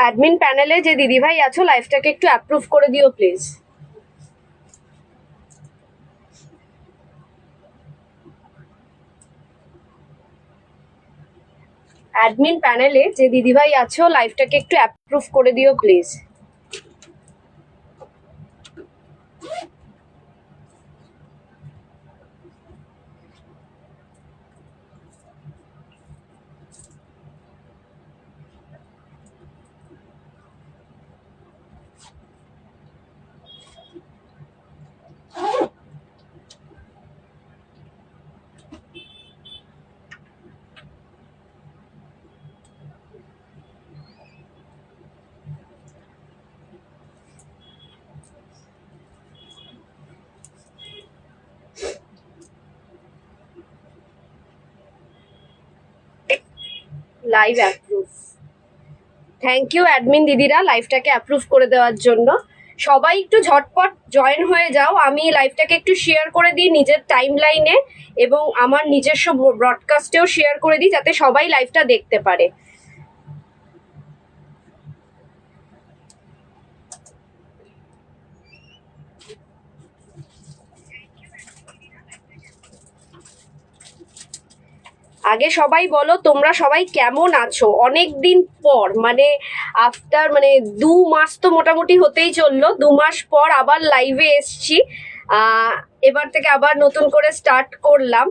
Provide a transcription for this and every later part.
Admin প্যানেলে যে দিদিভাই আছো লাইভটাকে একটু অ্যাপ্রুভ করে দিও প্লিজ। অ্যাডমিন প্যানেলে যে দিদিভাই আছো লাইভটাকে একটু অ্যাপ্রুভ করে দিও please. Live approve. Thank you admin দিদিরা লাইভটাকে অ্যাপ্রুভ করে দেওয়ার জন্য। সবাই একটু ঝটপট জয়েন হয়ে যাও। আমি লাইভটাকে একটু শেয়ার করে দিই নিজের টাইম লাইনে এবং আমার নিজস্ব ব্রডকাস্টেও শেয়ার করে দিই যাতে সবাই লাইভটা দেখতে পারে। আগে সবাই বলো তোমরা সবাই কেমন আছো? অনেক দিন পর, মানে আফটার 2 মাস তো মোটামুটি হতেই চললো, 2 মাস পর আবার লাইভে এসছি। এবার থেকে আবার নতুন করে স্টার্ট করলাম।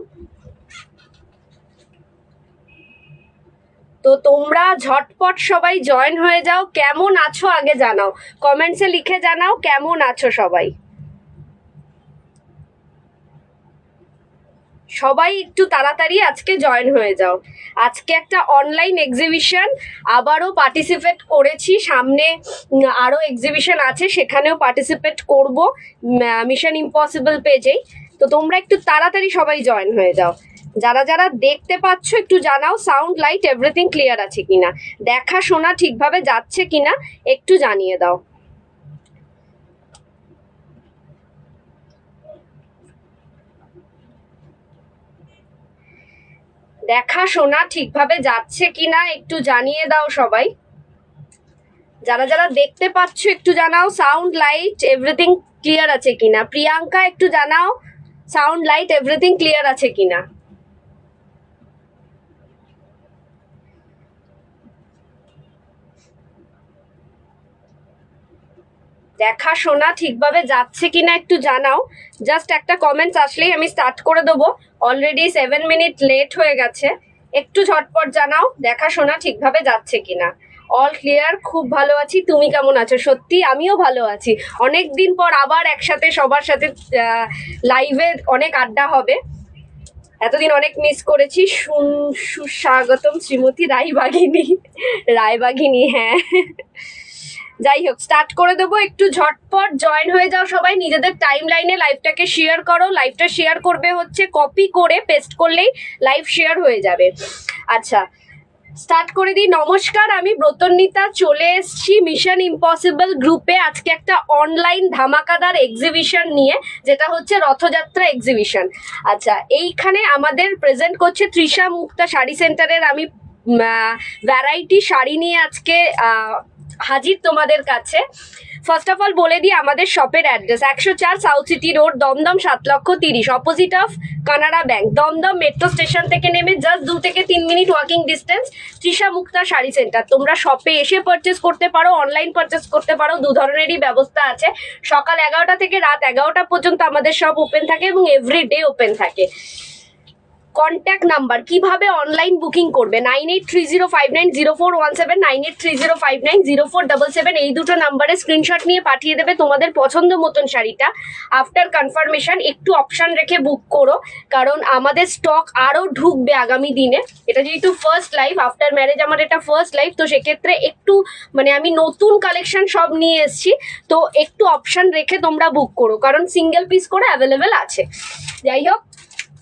তো তোমরা ঝটপট সবাই জয়েন হয়ে যাও। কেমন আছো আগে জানাও, কমেন্টসে লিখে জানাও কেমন আছো সবাই। সবাই একটু তাড়াতাড়ি আজকে জয়েন হয়ে যাও। আজকে একটা অনলাইন এক্সিবিশন আবারও পার্টিসিপেট করেছি, সামনে আরও এক্সিবিশন আছে সেখানেও পার্টিসিপেট করব মিশন ইম্পসিবল পেজেই। তো তোমরা একটু তাড়াতাড়ি সবাই জয়েন হয়ে যাও। যারা যারা দেখতে পাচ্ছ একটু জানাও সাউন্ড লাইট এভরিথিং ক্লিয়ার আছে কিনা, দেখা শোনা ঠিকভাবে যাচ্ছে কিনা একটু জানিয়ে দাও। দেখা শোনা ঠিকভাবে যাচ্ছে কিনা একটু জানিয়ে দাও সবাই। যারা যারা দেখতে পাচ্ছ একটু জানাও সাউন্ড লাইট এভরিথিং ক্লিয়ার আছে কিনা। প্রিয়াঙ্কা একটু জানাও সাউন্ড লাইট এভরিথিং ক্লিয়ার আছে কিনা। দেখা শোনা ঠিকভাবে যাচ্ছে কিনা একটু জানাও। জাস্ট একটা কমেন্টস আসলেই আমি স্টার্ট করে দেবো। অলরেডি 7 মিনিট লেট হয়ে গেছে, একটু ঝটপট জানাও দেখা শোনা ঠিকভাবে যাচ্ছে কিনা। অল ক্লিয়ার, খুব ভালো আছি, তুমি কেমন আছো? সত্যি আমিও ভালো আছি। অনেক দিন পর আবার একসাথে সবার সাথে লাইভে অনেক আড্ডা হবে। এতদিন অনেক মিস করেছি। সুস্বাগতম শ্রীমতী রায়বাঘিনী, হ্যাঁ। যাই হোক স্টার্ট করে দেবো, একটু ঝটপট জয়েন হয়ে যাও সবাই। নিজেদের টাইম লাইনে লাইভটাকে শেয়ার করো। লাইভটা শেয়ার করবে হচ্ছে কপি করে পেস্ট করলেই লাইভ শেয়ার হয়ে যাবে। আচ্ছা স্টার্ট করে দিই। নমস্কার, আমি ব্রতন্বিতা চলে এসেছি মিশন ইম্পসিবল গ্রুপে আজকে একটা অনলাইন ধামাকাদার এক্সিবিশন নিয়ে, যেটা হচ্ছে রথযাত্রা এক্সিবিশন। আচ্ছা এইখানে আমাদের প্রেজেন্ট করছে তৃষা মুক্তা শাড়ি সেন্টারের। আমি ভ্যারাইটি শাড়ি নিয়ে আজকে হাজির তোমাদের কাছে। ফার্স্ট অফ অল বলে দিই আমাদের শপের address 104 south city road, Dum Dum 7,30,000, opposite of Canara bank. Dum Dum metro station থেকে নেমে জাস্ট 2 থেকে 3 minute walking distance Trisha Mukta sari centre. তোমরা শপে এসে পারচেস করতে পারো, অনলাইন পারচেস করতে পারো, 2 ধরনেরই ব্যবস্থা আছে। সকাল 11টা থেকে রাত 11টা পর্যন্ত আমাদের শপ ওপেন থাকে এবং এভরিডে ওপেন থাকে। কন্ট্যাক্ট নাম্বার কিভাবে অনলাইন বুকিং করবে 9830590417, 9830590477, এই দুটো নাম্বারে স্ক্রিনশট নিয়ে পাঠিয়ে দেবে তোমাদের পছন্দ মতন শাড়িটা। আফটার কনফার্মেশন একটু অপশন রেখে বুক করো, কারণ আমাদের স্টক আরও ঢুকবে আগামী দিনে। এটা যেহেতু ফার্স্ট লাইভ, আফটার ম্যারেজ আমার এটা ফার্স্ট লাইভ, তো সেক্ষেত্রে একটু আমি নতুন কালেকশন সব নিয়ে এসেছি, তো একটু অপশন রেখে তোমরা বুক করো, কারণ সিঙ্গেল পিস করে অ্যাভেলেবেল আছে। যাই হোক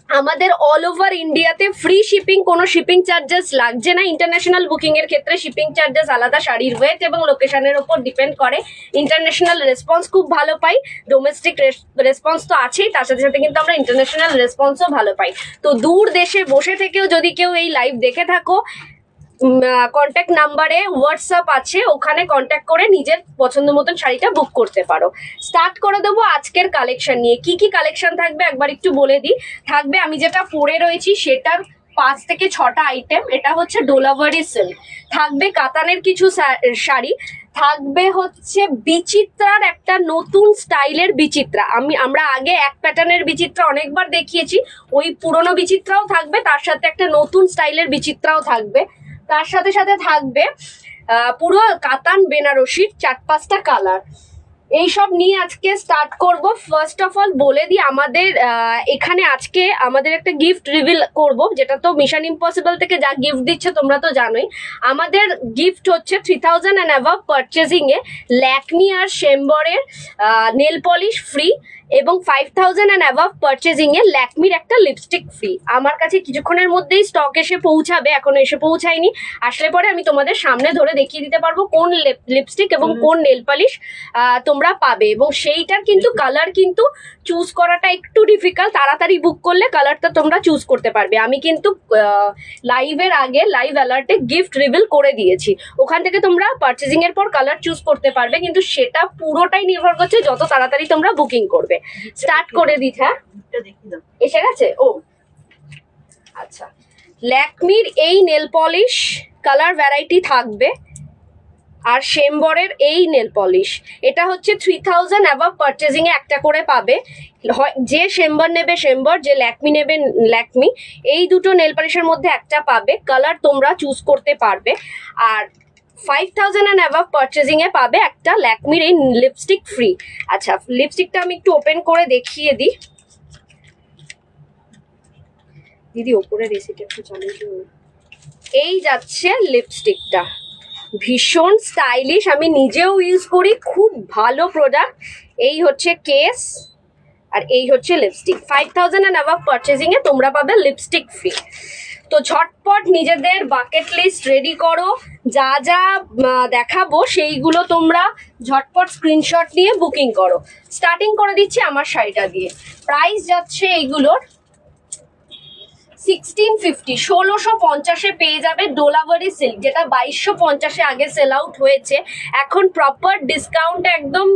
আমাদের অল ওভার ইন্ডিয়াতে ফ্রি শিপিং, কোনো শিপিং চার্জেস লাগছে না। ইন্টারন্যাশনাল বুকিং এর ক্ষেত্রে শিপিং চার্জেস আলাদা, শাড়ির ওয়েট এবং লোকেশনের ওপর ডিপেন্ড করে। ইন্টারন্যাশনাল রেসপন্স খুব ভালো পাই, ডোমেস্টিক রেসপন্স তো আছেই, তার সাথে সাথে কিন্তু আমরা ইন্টারন্যাশনাল রেসপন্সও ভালো পাই। তো দূর দেশে বসে থেকেও যদি কেউ এই লাইভ দেখে থাকো, কন্ট্যাক্ট নাম্বারে হোয়াটসঅ্যাপ আছে, ওখানে কন্ট্যাক্ট করে নিজের পছন্দ মতন শাড়িটা বুক করতে পারো। স্টার্ট করে দেবো আজকের কালেকশন নিয়ে। কি কি কালেকশন থাকবে একবার একটু বলে দিই। থাকবে আমি যেটা পরে রয়েছি সেটার 5 থেকে 6টা আইটেম। এটা হচ্ছে ডোলাভারি সিল্ক, থাকবে কাতানের কিছু শাড়ি, থাকবে হচ্ছে বিচিত্রার একটা নতুন স্টাইলের বিচিত্রা। আমরা আগে এক প্যাটার্নের বিচিত্রা অনেকবার দেখিয়েছি, ওই পুরনো বিচিত্রাও থাকবে, তার সাথে একটা নতুন স্টাইলের বিচিত্রাও থাকবে। তার সাথে সাথে থাকবে পুরো কাতান বেনারসির 4-5টা কালার। এইসব নিয়ে আজকে স্টার্ট করব। ফার্স্ট অফ অল বলে দিই, আমাদের এখানে আজকে আমাদের একটা গিফট রিভিল করব, যেটা তো মিশন ইম্পসিবল থেকে যা গিফট দিচ্ছে তোমরা তো জানোই। আমাদের গিফট হচ্ছে 3000 অ্যান্ড অ্যাভাব পারচেজিংয়ে ল্যাকমি আর শেম্বরের নেল পলিশ ফ্রি, এবং 5000 অ্যান্ড অ্যাভাব পারচেজিংয়ে ল্যাকমির একটা লিপস্টিক ফ্রি। আমার কাছে কিছুক্ষণের মধ্যেই স্টক এসে পৌঁছাবে, এখনো এসে পৌঁছায়নি। আসলে পরে আমি তোমাদের সামনে ধরে দেখিয়ে দিতে পারবো কোন লিপস্টিক এবং কোন নেল পলিশ তোমরা পাবে। এবং সেইটার কিন্তু কালার কিন্তু চুজ করাটা একটু ডিফিকাল্ট, তাড়াতাড়ি বুক করলে কালারটা তোমরা চুজ করতে পারবে। আমি কিন্তু লাইভের আগে লাইভ অ্যালার্টে গিফট রিভিল করে দিয়েছি, ওখান থেকে তোমরা পারচেজিং এর পর কালার চুজ করতে পারবে, কিন্তু সেটা পুরোটাই নির্ভর করছে যত তাড়াতাড়ি তোমরা বুকিং করবে। স্টার্ট করে দিই। হ্যাঁ এসে গেছে। ও আচ্ছা, ল্যাকমির এই নেল পলিশ কালার ভ্যারাইটি থাকবে, আর শেম্বরের এই নেল পলিশ, এটা হচ্ছে 3000 অ্যাভাব পারচেজিং এ একটা করে পাবে। যে শেম্বর নেবে শেম্বর, যে ল্যাকমি নেবে ল্যাকমি, এই দুটো নেল পলিশের মধ্যে একটা পাবে। কালার তোমরা চুজ করতে পারবে। আর 5000 অ্যান্ড অ্যাভাব পারচেজিং এ পাবে একটা ল্যাকমির এই লিপস্টিক ফ্রি। আচ্ছা, লিপস্টিকটা আমি একটু ওপেন করে দেখিয়ে দিই। দিদি ওপরে রেসিটা একটু চালিয়ে দিও। এই যাচ্ছে লিপস্টিকটা, ভীষণ স্টাইলিশ, আমি নিজেও ইউজ করি, খুব ভালো প্রোডাক্ট। এই হচ্ছে কেস আর এই হচ্ছে লিপস্টিক। 5000 অ্যান্ড অ্যাভাব পারচেজিং এ তোমরা পাবে লিপস্টিক ফ্রি। তো ঝটপট নিজেদের বাকেট লিস্ট রেডি করো, যা যা দেখাবো সেইগুলো তোমরা ঝটপট স্ক্রিনশট নিয়ে বুকিং করো। স্টার্টিং করে দিচ্ছি আমার শাড়িটা দিয়ে। প্রাইস যাচ্ছে এইগুলোর 1650, 1650-এ পেয়ে যাবে ডোলাভারি সিল্ক, যেটা 2250-এ আগে সেল আউট হয়েছে। এখন প্রপার ডিসকাউন্ট, একদম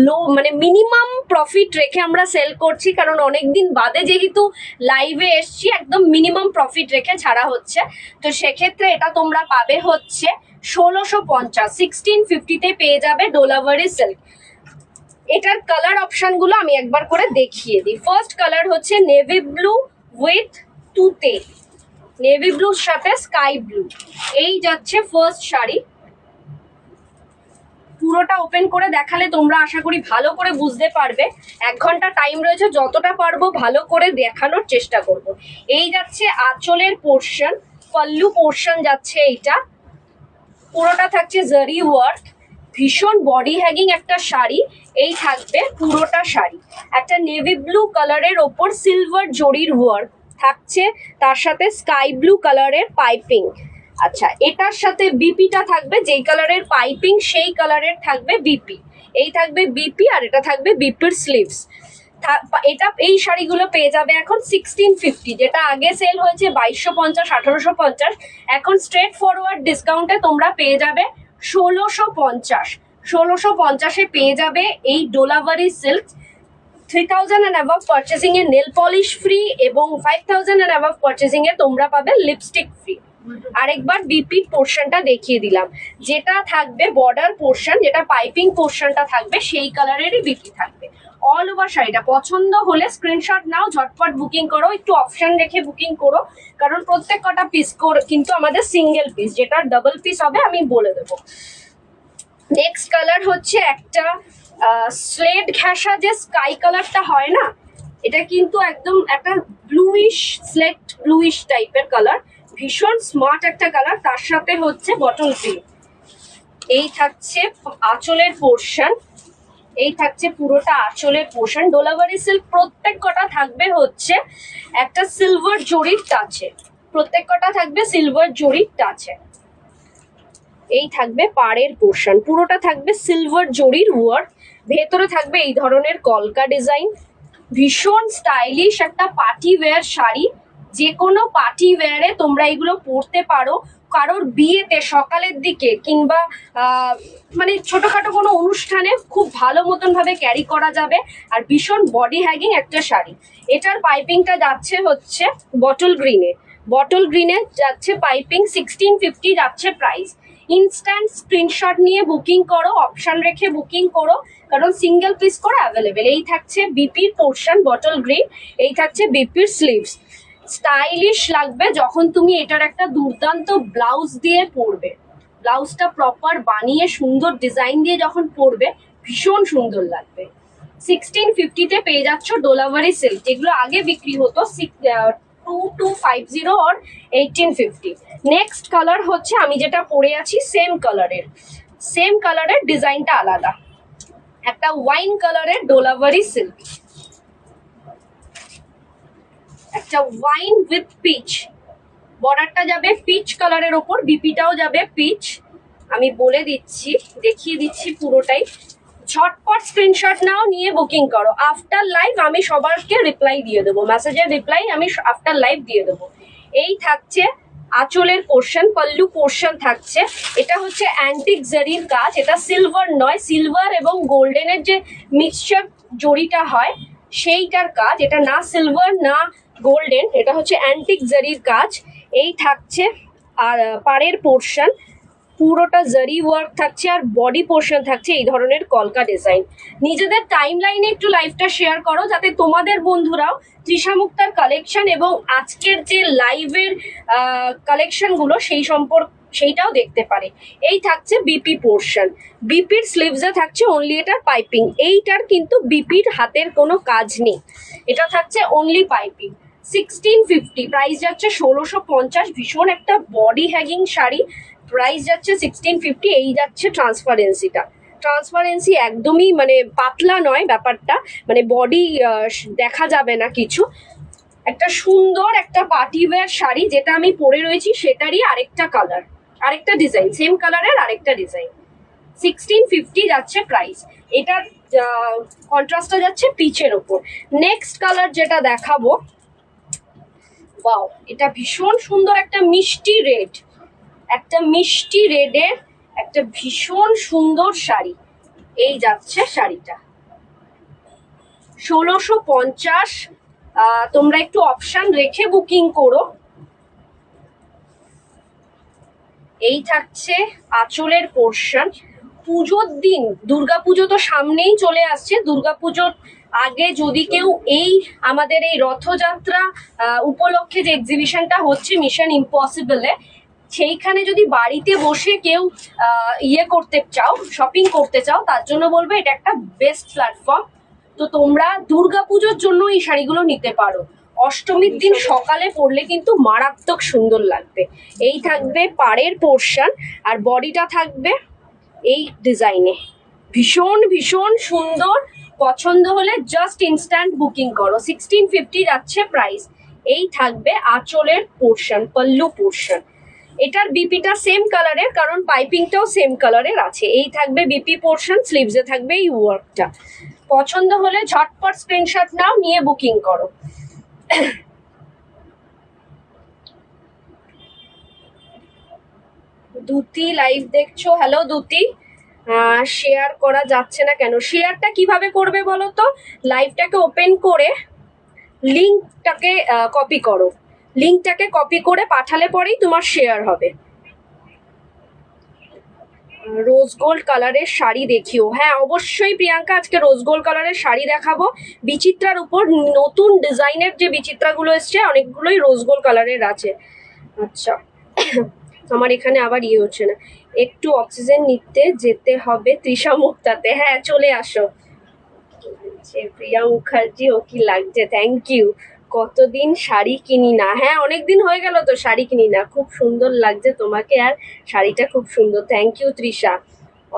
লো, মানে মিনিমাম প্রফিট রেখে আমরা সেল করছি, কারণ অনেকদিন বাদে যেহেতু লাইভে এসছি, একদম মিনিমাম প্রফিট রেখে ছাড়া হচ্ছে। তো সেক্ষেত্রে এটা তোমরা পাবে হচ্ছে 1650, 1650-তে পেয়ে যাবে ডোলাভারি সিল্ক। এটার কালার অপশনগুলো আমি একবার করে দেখিয়ে দিই। ফার্স্ট কালার হচ্ছে নেভি ব্লু উইথ তুতে, নেভি ব্লুর সাথে স্কাই ব্লু। এই যাচ্ছে ফার্স্ট শাড়ি। পুরোটা ওপেন করে দেখালে তোমরা আশা করি ভালো করে বুঝতে পারবে। 1 ঘন্টা টাইম রয়েছে, যতটা পারবো ভালো করে দেখানোর চেষ্টা করব। এই যাচ্ছে আঁচলের পোর্শন, পল্লু পোর্শন যাচ্ছে এইটা, পুরোটা থাকছে জারি ওয়ার্ক, ভীষণ বডি হ্যাগিং একটা শাড়ি। এই থাকবে পুরোটা শাড়ি, একটা নেভি ব্লু কালারের ওপর সিলভার জরির ওয়ার্ক থাকছে, তার সাথে স্কাই ব্লু কালারের পাইপিং। আচ্ছা, এটার সাথে বিপিটা থাকবে, যেই কালারের পাইপিং সেই কালারের থাকবে বিপি। এই থাকবে বিপি, আর এটা থাকবে বিপির স্লিভস। এটা এই শাড়িগুলো পেয়ে যাবে এখন 1650, যেটা আগে সেল হয়েছে 2250, 1850, এখন স্ট্রেট ফরওয়ার্ড ডিসকাউন্টে তোমরা পেয়ে যাবে 1650। 1650-এ পেয়ে যাবে এই ডোলাভারি সিল্ক। 3000 and above পারচেজিং এ নেল পলিশ ফ্রি, এবং 5000 and above পারচেজিং এ তোমরা পাবে লিপস্টিক ফ্রি। আরেকবার বিপি পোর্শনটা দেখিয়ে দিলাম, যেটা থাকবে বর্ডার পোর্শন, যেটা পাইপিং পোর্শনটা থাকবে সেই কালারেরই বিপি থাকবে। অল ওভার শাড়িটা পছন্দ হলে স্ক্রিনশট নাও, ঝটপট বুকিং করো, একটু অপশন রেখে বুকিং করো, কারণ প্রত্যেক কটা পিস কিন্তু আমাদের সিঙ্গেল পিস, যেটা ডাবল পিস হবে আমি বলে দেবো। নেক্সট কালার হচ্ছে একটা স্লেট ঘেঁষা যে স্কাই কালারটা হয় না, এটা কিন্তু একদম একটা ব্লুইশ, স্লেট ব্লুইশ টাইপের কালার, ভীষণ স্মার্ট একটা কালার। তার সাথে হচ্ছে বটল গ্রিন। এই থাকছে আঁচলের পোর্শন, এই থাকছে পুরোটা আঁচলের পোর্শন। ডোলাভারি সিল্ক প্রত্যেক কটা থাকবে হচ্ছে একটা সিলভার জরির টাচে, প্রত্যেক কটা থাকবে সিলভার জরির টাচে। এই থাকবে পাড়ের পোর্শন, পুরোটা থাকবে সিলভার জরির ওয়ার্ক। ভেতরে থাকবে এই ধরনের কলকা ডিজাইন। ভীষণ স্টাইলিশ একটা পার্টি ওয়্যার শাড়ি, যে কোনো পার্টি ওয়্যারে তোমরা এগুলো পরতে পারো। কারোর বিয়েতে সকালের দিকে কিংবা মানে ছোটখাটো কোনো অনুষ্ঠানে খুব ভালো মতন ভাবে ক্যারি করা যাবে। আর ভীষণ বডি হ্যাগিং একটা শাড়ি। এটার পাইপিংটা যাচ্ছে হচ্ছে বটল গ্রিনে, বটল গ্রিনে যাচ্ছে পাইপিং। 1650 যাচ্ছে প্রাইস। ইনস্ট্যান্ট স্ক্রিনশট নিয়ে বুকিং করো, অপশন রেখে বুকিং করো, কারণ সিঙ্গেল পিস করে অ্যাভেলেবেল। এই থাকছে বিপির পোর্শন বটল গ্রিন, এই থাকছে বিপির স্লিভস। স্টাইলিশ লাগবে যখন তুমি এটার একটা দুর্দান্ত ব্লাউজ দিয়ে পরবে। ব্লাউজটা প্রপার বানিয়ে সুন্দর ডিজাইন দিয়ে যখন পরবে ভীষণ সুন্দর লাগবে। 1650-তে পেয়ে যাচ্ছ ডোলাভারি সিল্ক, যেগুলো আগে বিক্রি হতো 2250 or 1850। নেক্সট কালার হচ্ছে আমি যেটা পরে আছি সেম কালারের, সেম কালারের ডিজাইনটা আলাদা, একটা ওয়াইন কালারের ডোলাভারি সিল্ক, একটা ওয়াইন উইথ পিচ। বর্ডারটা যাবে পিচ কালারের ওপর, বিপিটাও যাবে পিচ। আমি বলে দিচ্ছি, দেখিয়ে দিচ্ছি পুরোটাই। ঝটপট স্ক্রিনশট নাও, নিয়ে বুকিং করো। আফটার লাইভ আমি সবারকে রিপ্লাই দিয়ে দেবো, মেসেজের রিপ্লাই আমি আফটার লাইভ দিয়ে দেবো। এই থাকছে আঁচলের পোর্শন, পল্লু পোর্শন থাকছে। এটা হচ্ছে অ্যান্টিক জারির কাজ, এটা সিলভার নয়, সিলভার এবং গোল্ডেনের যে মিক্সচার জরিটা হয় সেইটার কাজ। এটা না সিলভার না গোল্ডেন, এটা হচ্ছে অ্যান্টিক জারির কাজ। এই থাকছে আর পাড়ের পোর্শন, পুরোটা জারি ওয়ার্ক থাকছে, আর বডি পোর্শন থাকছে এই ধরনের কলকা ডিজাইন। নিজেদের টাইম লাইনে একটু লাইভটা শেয়ার করো, যাতে তোমাদের বন্ধুরাও তৃষা মুক্তার কালেকশন এবং আজকের যে লাইভের কালেকশনগুলো সেইটাও দেখতে পারে। এই থাকছে বিপি পোর্শন, বিপির স্লিভসে থাকছে অনলি এটার পাইপিং। এইটার কিন্তু বিপির হাতের কোনো কাজ নেই, এটা থাকছে অনলি পাইপিং। 1650 প্রাইস যাচ্ছে 1650। ভীষণ একটা বডি হ্যাগিং শাড়ি, প্রাইস যাচ্ছে 1650। এই যাচ্ছে ট্রান্সপারেন্সিটা, ট্রান্সপারেন্সি একদমই মানে পাতলা নয় ব্যাপারটা, মানে বডি দেখা যাবে না কিছু। একটা সুন্দর একটা পার্টি ওয়্যার শাড়ি, যেটা আমি পরে রয়েছি সেটারই আরেকটা কালার, আরেকটা ডিজাইন, সেম কালারের আরেকটা ডিজাইন। 1650 যাচ্ছে প্রাইস। এটার কন্ট্রাস্টটা যাচ্ছে পিচের ওপর। নেক্সট কালার যেটা দেখাবো, ওয়াও, এটা ভীষণ সুন্দর একটা মিষ্টি রেড, একটা মিষ্টি রেডের একটা ভীষণ সুন্দর শাড়ি। এই যাচ্ছে শাড়িটা 1650। তোমরা একটু অপশন রেখে বুকিং করো। এই থাকছে আঁচলের পোর্শন। পুজোর দিন, দুর্গাপুজো তো সামনেই চলে আসছে, দুর্গাপুজোর আগে যদি কেউ এই আমাদের এই রথযাত্রা উপলক্ষে যে এক্সিবিশনটা হচ্ছে মিশন ইম্পসিবলে, সেইখানে যদি বাড়িতে বসে কেউ ইয়ে করতে চাও, শপিং করতে চাও, তার জন্য বলবো এটা একটা বেস্ট প্ল্যাটফর্ম। তো তোমরা দুর্গাপুজোর জন্য এই শাড়িগুলো নিতে পারো। অষ্টমীর দিন সকালে পরলে কিন্তু মারাত্মক সুন্দর লাগবে। এই থাকবে পাড়ের পোর্শন, আর বডিটা থাকবে এই ডিজাইনে, ভীষণ ভীষণ সুন্দর। পছন্দ হলে জাস্ট ইনস্ট্যান্ট বুকিং করো। 1650 যাচ্ছে প্রাইস। এই থাকবে আঁচলের পোর্শন, পল্লু পোর্শন। এটার বিপিটা সেম কালারের, কারণ পাইপিংটাও সেম কালারের আছে। এই থাকবে বিপি পোর্শন, স্লিভসে থাকবে এই ওয়ার্কটা। পছন্দ হলে ঝটপট স্ক্রিনশট নাও, নিয়ে বুকিং করো। দুতি লাইভ দেখছো? হ্যালো দুতি, শেয়ার করা যাচ্ছে না কেন? শেয়ারটা কিভাবে করবে বলো তো? লাইভটাকে ওপেন করে লিঙ্কটাকে কপি করো, লিঙ্কটাকে কপি করে পাঠালে পরেই তোমার শেয়ার হবে। রোজ গোল্ড কালারের শাড়ি দেখিও। হ্যাঁ অবশ্যই প্রিয়াঙ্কা, আজকে রোজ গোল্ড কালারের শাড়ি দেখাবো। বিচিত্রার উপর নতুন ডিজাইনের যে বিচিত্রাগুলো এসছে অনেকগুলোই রোজ গোল্ড কালারের আছে। আচ্ছা, আমার এখানে আবার ইয়ে হচ্ছে না, একটু অক্সিজেন নিতে যেতে হবে তৃষা মুক্তাতে। হ্যাঁ চলে আসো। প্রিয়া মুখার্জি, ও কি লাগছে, থ্যাংক ইউ। কতদিন শাড়ি কিনি না, হ্যাঁ অনেকদিন হয়ে গেল তো শাড়ি কিনি না। খুব সুন্দর লাগছে তোমাকে, আর শাড়িটা খুব সুন্দর। Thank you Trisha.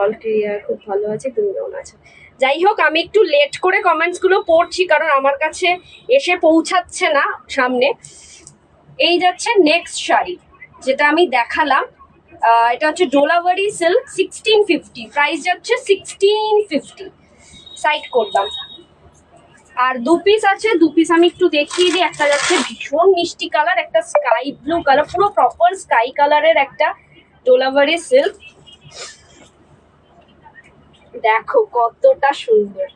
All clear, খুব ভালো আছে, তুমি কেমন আছো? যাই হোক, আমি একটু লেট করে কমেন্টস গুলো পড়ছি কারণ আমার কাছে এসে পৌঁছাচ্ছে না সামনে। এই যাচ্ছে নেক্সট শাড়ি যেটা আমি দেখালাম, এটা হচ্ছে ডোলাভারি সিল্ক 1650, প্রাইস যাচ্ছে 1650। সাইড করলাম। আর দু পিস আছে, দু পিস আমি একটু দেখিয়ে দিই। একটা যাচ্ছে ভীষণ মিষ্টি কালার, একটা স্কাই ব্লু কালার, পুরো প্রপার স্কাই কালারের একটা ডোলাভারি সিল্ক। দেখো কতটা সুন্দর,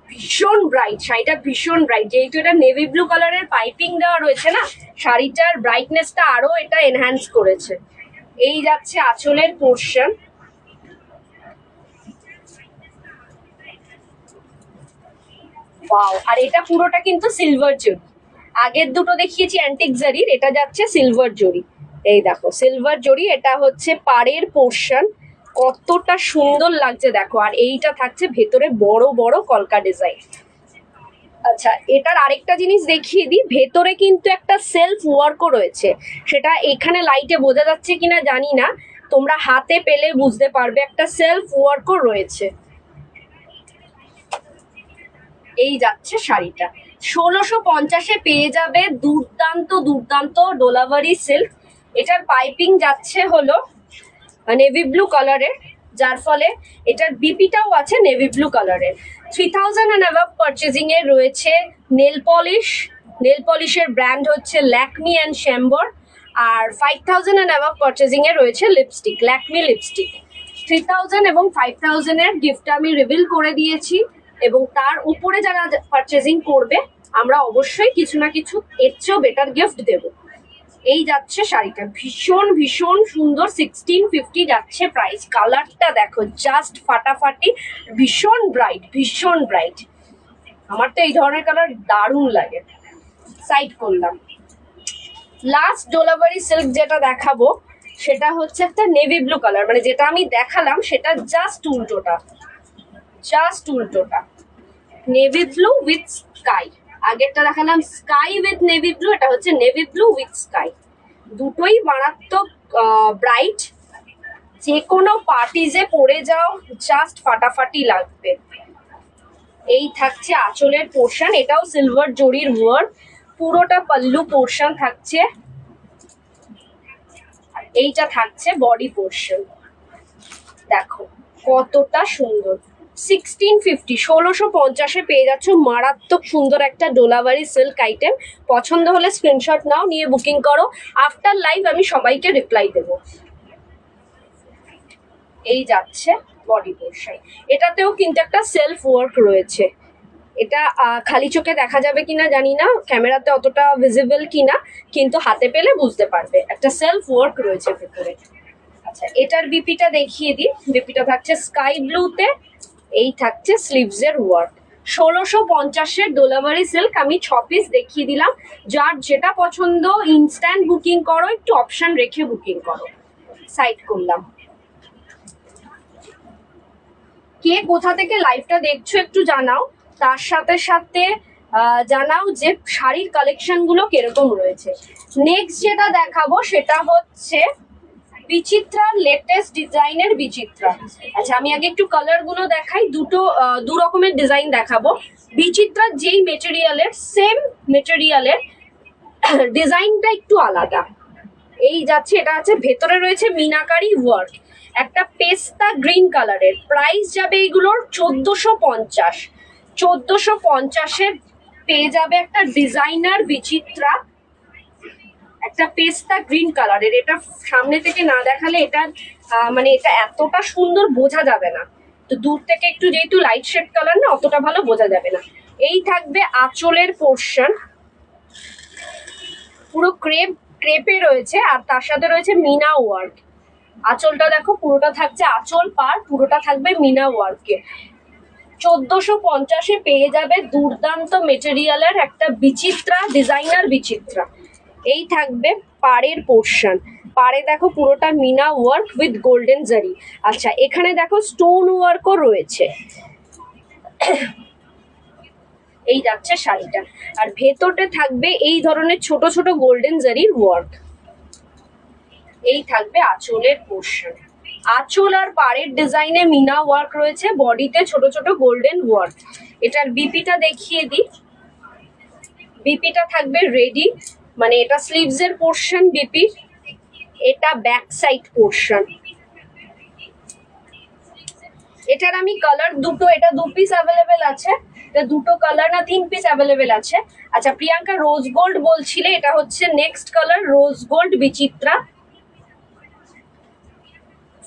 ভীষণ ব্রাইট শাড়িটা, ভীষণ ব্রাইট। যেহেতু এটা নেভি ব্লু কালারের পাইপিং দেওয়া রয়েছে না, শাড়িটার ব্রাইটনেসটা আরো এটা এনহ্যান্স করেছে। এই যাচ্ছে আঁচলের পোর্শন। ওয়াও, আর এটা পুরোটা কিন্তু সিলভার জরি। আগের দুটো দেখিয়েছি অ্যান্টিক জারির, এটা যাচ্ছে সিলভার জরি। এই দেখো সিলভার জরি, এটা হচ্ছে পাড়ের পোর্শন। কতটা সুন্দর লাগছে দেখো। আর এইটা থাকছে ভেতরে বড় বড় কলকা ডিজাইন। আচ্ছা, এটার আরেকটা জিনিস দেখিয়ে দিই, ভেতরে কিন্তু একটা সেলফ ওয়ার্কও রয়েছে। সেটা এখানে লাইটে বোঝা যাচ্ছে কিনা জানি না, তোমরা হাতে পেলে বুঝতে পারবে। একটা সেলফ ওয়ার্কও রয়েছে। এই যাচ্ছে শাড়িটা, 1650-এ পেয়ে যাবে দুর্দান্ত দুর্দান্ত ডোলাভারি সিল্ক। এটার পাইপিং যাচ্ছে হলো নেভি ব্লু কালারের, যার ফলে এটার বিপিটাও আছে নেভি ব্লু কালারের। 3000 অ্যান্ড অ্যাবাভ পারচেজিং এ রয়েছে নেল পলিশ। নেল পলিশের ব্র্যান্ড হচ্ছে ল্যাকমি অ্যান্ড শ্যাম্বর। আর 5000 অ্যান্ড অ্যাবাভ পারচেজিং এ রয়েছে লিপস্টিক, ল্যাকমি লিপস্টিক। 3000 এবং 5000 এর গিফট আমি রিভিল করে দিয়েছি, এবং তার উপরে যারা পারচেজিং করবে আমরা অবশ্যই কিছু না কিছু এর চেয়েও বেটার গিফট দেবো। এই যাচ্ছে শাড়িটা, ভীষণ ভীষণ সুন্দর, 1650 যাচ্ছে প্রাইস। কালারটা দেখো জাস্ট ফাটাফাটি, ভীষণ ব্রাইট, ভীষণ ব্রাইট। আমার তো এই ধরনের কালার দারুণ লাগে। সাইড করলাম। লাস্ট ডোলাভারি সিল্ক যেটা দেখাবো সেটা হচ্ছে একটা নেভি ব্লু কালার, মানে যেটা আমি দেখালাম সেটা জাস্ট উল্টোটা, জাস্ট উল্টোটা। Navy blue with sky. আগেরটা দেখালাম স্কাই উইথ নেভি ব্লু, এটা হচ্ছে নেভি ব্লু উইথ স্কাই। দুটোই মারাত্মক ব্রাইট, যে কোনো পার্টিজে পরে যাও জাস্ট ফাটাফাটি লাগবে। এই থাকছে আঁচলের পোর্শন, এটাও সিলভার জরির ওয়ার্ক। পুরোটা পাল্লু পোর্শন থাকছে। এইটা থাকছে বডি পোর্শন। দেখো কতটা সুন্দর, 1650, 1650-এ পেয়ে যাচ্ছ মারাত্মক সুন্দর একটা ডোলাভারি সিল্ক আইটেম। পছন্দ হলে স্ক্রিনশট নাও, নিয়ে বুকিং করো। আফটার লাইভ আমি সবাইকে রিপ্লাই দেব। এই যাচ্ছে বডি পোর্শন, এটাতেও কিন্তু একটা সেলফ ওয়ার্ক রয়েছে। এটা খালি চোখে দেখা যাবে কিনা জানি না, ক্যামেরাতে অতটা ভিজিবল কিনা, কিন্তু হাতে পেলে বুঝতে পারবে একটা সেলফ ওয়ার্ক রয়েছে ভেতরে। আচ্ছা, এটার বিপিটা দেখিয়ে দিই। বিপিটা থাকছে স্কাই ব্লুতে। এই থাকছে স্লিভসের ওয়ার্ক। 1650-এর ডোলাভারি সিল্ক আমি 6 পিস দেখিয়ে দিলাম। যার যেটা পছন্দ ইনস্ট্যান্ট বুকিং করো, একটু অপশন রেখে বুকিং করো। সাইড করলাম। কে কোথা থেকে লাইভটা দেখছো একটু জানাও, তার সাথে সাথে জানাও যে শাড়ির কালেকশন গুলো কিরকম রয়েছে। নেক্সট যেটা দেখাবো সেটা হচ্ছে বিচিত্রা, লেটেস্ট ডিজাইনের বিচিত্রা। আচ্ছা, আমি আগে একটু কালার গুলো দেখাই। দু রকমের ডিজাইন দেখাবো। বিচিত্রা যেই মেটেরিয়ালের, সেম মেটেরিয়ালের ডিজাইনটা একটু আলাদা। এই যাচ্ছে, এটা আছে ভেতরে রয়েছে মিনাকারি ওয়ার্ক, একটা পেস্তা গ্রিন কালারের। প্রাইস যাবে এইগুলোর 1450। 1450-এর পেয়ে যাবে একটা ডিজাইনার বিচিত্রা, একটা পেস্তা গ্রিন কালারের। এটা সামনে থেকে না দেখালে এটা মানে এটা এতটা সুন্দর বোঝা যাবে না, তো দূর থেকে একটু, যেহেতু লাইট শেড কালার না, অতটা ভালো বোঝা যাবে না। এই থাকবে আঁচলের পোর্শন, পুরো ক্রেপে রয়েছে, আর তার সাথে রয়েছে মিনা ওয়ার্ক। আঁচলটা দেখো, পুরোটা থাকছে আঁচল পার, পুরোটা থাকবে মিনা ওয়ার্কে। 1450-এ পেয়ে যাবে দুর্দান্ত মেটেরিয়ালের একটা বিচিত্রা, ডিজাইনার বিচিত্রা। এই থাকবে পাড়ের পোর্শন। পাড়ে দেখো পুরোটা মিনা ওয়ার্ক উইথ গোল্ডেন জারি। আচ্ছা, এখানে দেখো স্টোন ওয়ার্কও রয়েছে। এই যাচ্ছে শাড়িটা, আর ভেতরটা থাকবে এই ধরনের ছোট ছোট গোল্ডেন জারির ওয়ার্ক। এই থাকবে আঁচলের পোর্শন। আঁচল আর পাড়ের ডিজাইনে মিনা ওয়ার্ক রয়েছে, বডিতে ছোট ছোট গোল্ডেন ওয়ার্ক। এটার বিপিটা দেখিয়ে দিই। বিপিটা থাকবে রেডি, মানে এটা স্লিভস এর পোর্শন বিপি, এটা ব্যাক সাইড পোর্শন। এটার আমি কালার দুটো, এটা 2 পিস অ্যাভেলেবেল আছে, এটা দুটো কালার না 3 পিস অ্যাভেলেবেল আছে। আচ্ছা প্রিয়াঙ্কা রোজ গোল্ড বলছিলে, এটা হচ্ছে নেক্সট কালার রোজ গোল্ড বিচিত্রা,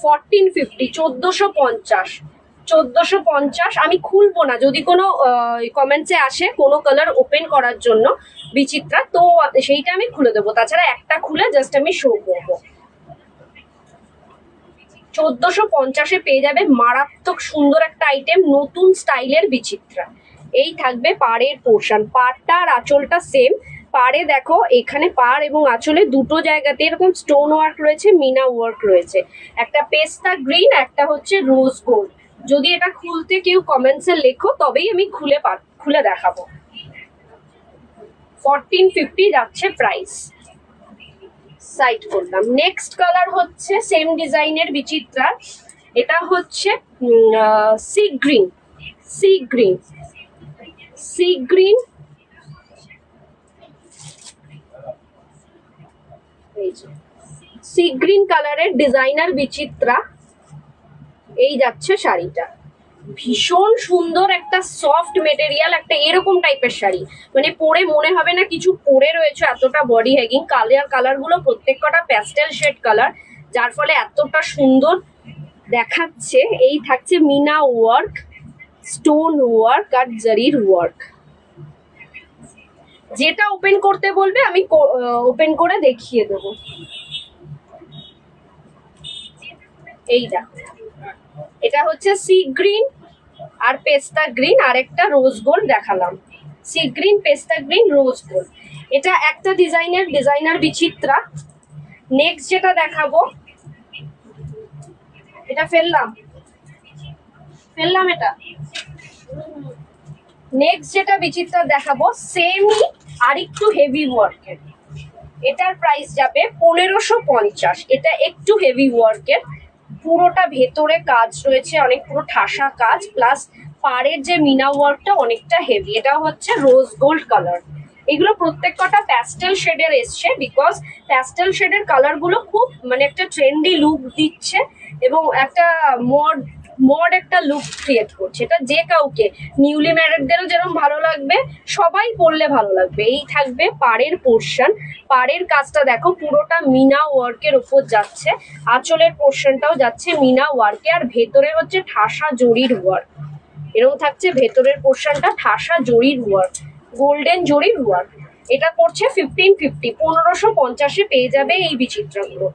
1450, 1450, 1450। আমি খুলবো না, যদি কোনো কমেন্টসে আসে কোনো কালার ওপেন করার জন্য বিচিত্রা, তো সেইটা আমি খুলে দেবো, তাছাড়া একটা খুলে জাস্ট আমি শো করবো। 1450-এ পেয়ে যাবে মারাত্মক সুন্দর একটা আইটেম, নতুন স্টাইলের বিচিত্রা। এই থাকবে পাড়ের পোর্শন, পাড়টা আর আঁচলটা সেম। পাড়ে দেখো এখানে পাড় এবং আঁচলে দুটো জায়গাতে এরকম স্টোন ওয়ার্ক রয়েছে, মিনা ওয়ার্ক রয়েছে, একটা পেস্তা গ্রিন, একটা হচ্ছে রোজ গোল্ড। যদি এটা খুলতে কেউ কমেন্টসে লেখো তবেই আমি খুলে দেখাবো। 1450 যাচ্ছে প্রাইস। সাইড করলাম। নেক্সট কালার হচ্ছে সেম ডিজাইনের বিচিত্রা, এটা হচ্ছে sea green, sea green, sea green, sea green কালারের ডিজাইনার বিচিত্রা। এই যাচ্ছে শাড়িটা, ভীষণ সুন্দর একটা সফট মেটেরিয়াল, একটা এরকম টাইপের শাড়ি, মানে পরে মনে হবে না কিছু পরে রয়েছে, এতটা বডি হ্যাগিং। কালার গুলো প্রত্যেক কটা প্যাস্টেল শেড কালার, যার ফলে এতটা সুন্দর দেখাচ্ছে। এই থাকছে মিনা ওয়ার্ক, স্টোন ওয়ার্ক আর জারির ওয়ার্ক। যেটা ওপেন করতে বলবে আমি ওপেন করে দেখিয়ে দেবো। এই দেখো, এটা হচ্ছে সি গ্রিন আর পেস্তা গ্রিন, আর একটা রোজ গোল্ড দেখালাম। সি গ্রিন, পেস্তা গ্রিন, রোজ গোল্ড। এটা একটা ডিজাইনার বিচিত্রা। নেক্সট যেটা দেখাবো, এটা ফেললাম এটা। নেক্সট যেটা বিচিত্রা দেখাবো সেমই আর একটু হেভি ওয়ার্কের, এটার প্রাইস যাবে 1550। এটা একটু হেভি ওয়ার্কের, পুরোটা ভেতরে কাজ রয়েছে, অনেক পুরো ঠাসা কাজ, প্লাস পাড়ের যে মিনা ওয়ার্কটা অনেকটা হেভি। এটা হচ্ছে রোজ গোল্ড কালার। এগুলো প্রত্যেক কটা প্যাস্টেল শেডের এসছে, বিকজ প্যাস্টেল শেডের কালার গুলো খুব মানে একটা ট্রেন্ডি লুক দিচ্ছে এবং একটা মড একটা লুক ক্রিয়েট করছে। এটা যে কাউকে, নিউলি ম্যারেডদেরও যেরকম ভালো লাগবে, সবাই পরলে ভালো লাগবে। এই থাকবে পাড়ের পোর্শন, পাড়ের কাজটা দেখো পুরোটা মিনা ওয়ার্কের উপর যাচ্ছে, আঁচলের পোর্শনটাও যাচ্ছে মিনা ওয়ার্কে, আর ভেতরে হচ্ছে ঠাসা জরির ওয়ার্ক। এরকম থাকছে ভেতরের পোর্শনটা, ঠাসা জরির ওয়ার্ক, গোল্ডেন জরির ওয়ার্ক। এটা পড়ছে 1550, 1550-এ পেয়ে যাবে এই বিচিত্রাগুলো।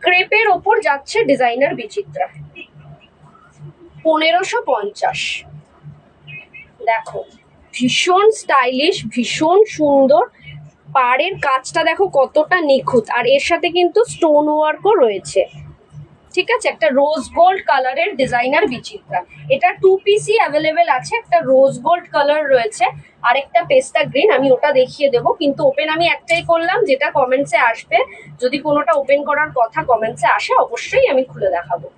ক্রেপের ওপর যাচ্ছে ডিজাইনার বিচিত্রা, 1550। দেখো ভীষণ স্টাইলিশ, ভীষণ সুন্দর, পাড়ের কাজটা দেখো কতটা নিখুঁত, আর এর সাথে কিন্তু স্টোন ওয়ার্কও রয়েছে। ঠিক আছে, একটা রোজ গোল্ড কালারের ডিজাইনার বিচিত্রা। এটা 2 পিসই অ্যাভেলেবেল আছে, একটা রোজ গোল্ড কালার রয়েছে আর একটা পেস্তা গ্রিন, আমি ওটা দেখিয়ে দেবো। কিন্তু ওপেন আমি একটাই করলাম, যেটা কমেন্টসে আসবে, যদি কোনোটা ওপেন করার কথা কমেন্টসে আসে অবশ্যই আমি খুলে দেখাবো।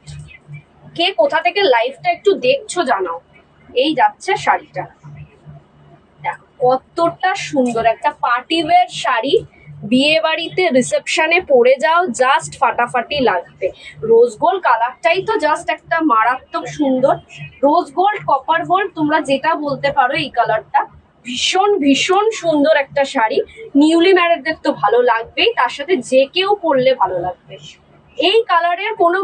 কে কোথা থেকে লাইভটা একটু দেখছো জানাও। এই যাচ্ছে শাড়িটা, কতটা সুন্দর একটা পার্টি ওয়্যার শাড়ি, বিয়ে বাড়িতে রিসেপশনে পরে যাও, জাস্ট ফাটাফাটি লাগবে। রোজ গোল্ড কালারটাই তো জাস্ট একটা মারাত্মক সুন্দর, রোজ গোল্ড, কপার গোল্ড, তোমরা যেটা বলতে পারো। এই কালারটা ভীষণ ভীষণ সুন্দর একটা শাড়ি, নিউলি ম্যারেডদের তো ভালো লাগবেই, তার সাথে যে কেউ পরলে ভালো লাগবে। এই কালারের কোনো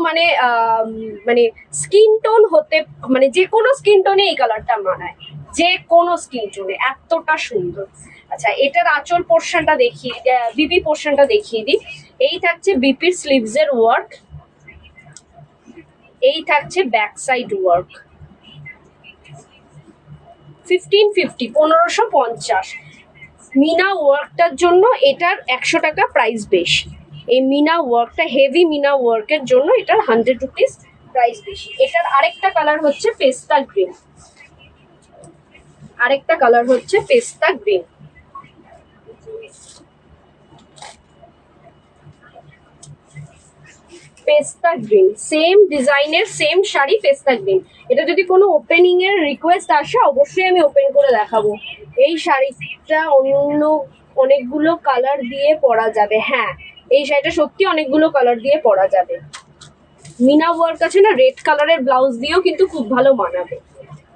মানে স্কিন টোন হতে, মানে যে কোনো স্কিন টোনে এই কালারটা মানায়, যে কোনো স্কিন টোনে, এতটা সুন্দর। আচ্ছা এটার আঁচল পোর্শনটা দেখিয়ে, বিপি পোর্শনটা দেখিয়ে দিই। এই থাকছে বিপির স্লিভস এর ওয়ার্ক, এই থাকছে ব্যাক সাইড ওয়ার্ক। 1550, 1550। মিনা ওয়ার্কটার জন্য এটার 100 টাকা প্রাইস বেশি। এই মিনা ওয়ার্কটা, হেভি মিনা ওয়ার্কের জন্য এটার 100 রুপিস প্রাইস বেশি। এটার আরেকটা কালার হচ্ছে পেস্তা গ্রিন, আরেকটা কালার হচ্ছে পেস্তা গ্রিন। পেস্তা গ্রিন, সেম ডিজাইনের সেম শাড়ি পেস্তা গ্রিন। এটা যদি কোনো ওপেনিং এর রিকোয়েস্ট আসে অবশ্যই আমি ওপেন করে দেখাবো। এই শাড়িটা অন্য অনেকগুলো কালার দিয়ে পরা যাবে। হ্যাঁ, এই শাড়িটা সত্যি অনেকগুলো কালার দিয়ে পরা যাবে। মিনা ওয়ার্ক আছে না, রেড কালারের ব্লাউজ দিয়েও কিন্তু খুব ভালো মানাবে।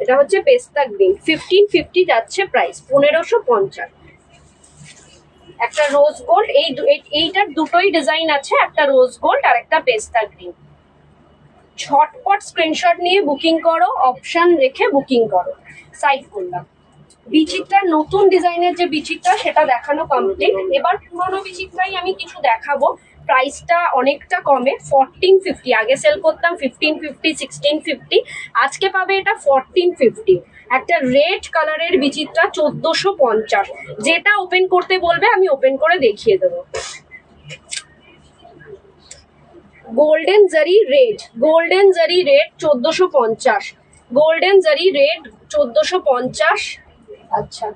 এটা হচ্ছে পেস্তা গ্রিন, 1550 যাচ্ছে প্রাইস, 1550। একটা রোজ গোল্ড, এইটার দুটোই ডিজাইন আছে, একটা রোজ গোল্ড আর একটা পেস্তা গ্রিন। ঝটপট স্ক্রিনশট নিয়ে বুকিং করো, অপশন রেখে বুকিং করো। সাইড করলাম। বিচিত্রার নতুন ডিজাইনের যে বিচিত্রা সেটা দেখানো কমপ্লিট। এবার পুরোনো বিচিত্রাই আমি কিছু দেখাবো। প্রাইসটা অনেকটা কমে, 1450। আগে সেল করতাম 1550, 1650, আজকে পাবে এটা 1450। একটা রেড কালারের বিচিত্রা 1450। যেটা ওপেন করতে বলবে আমি ওপেন করে দেখিয়ে দেবো। গোল্ডেন জারি রেড, গোল্ডেন জারি রেড 1450, গোল্ডেন জারি রেড 1450। আচ্ছা,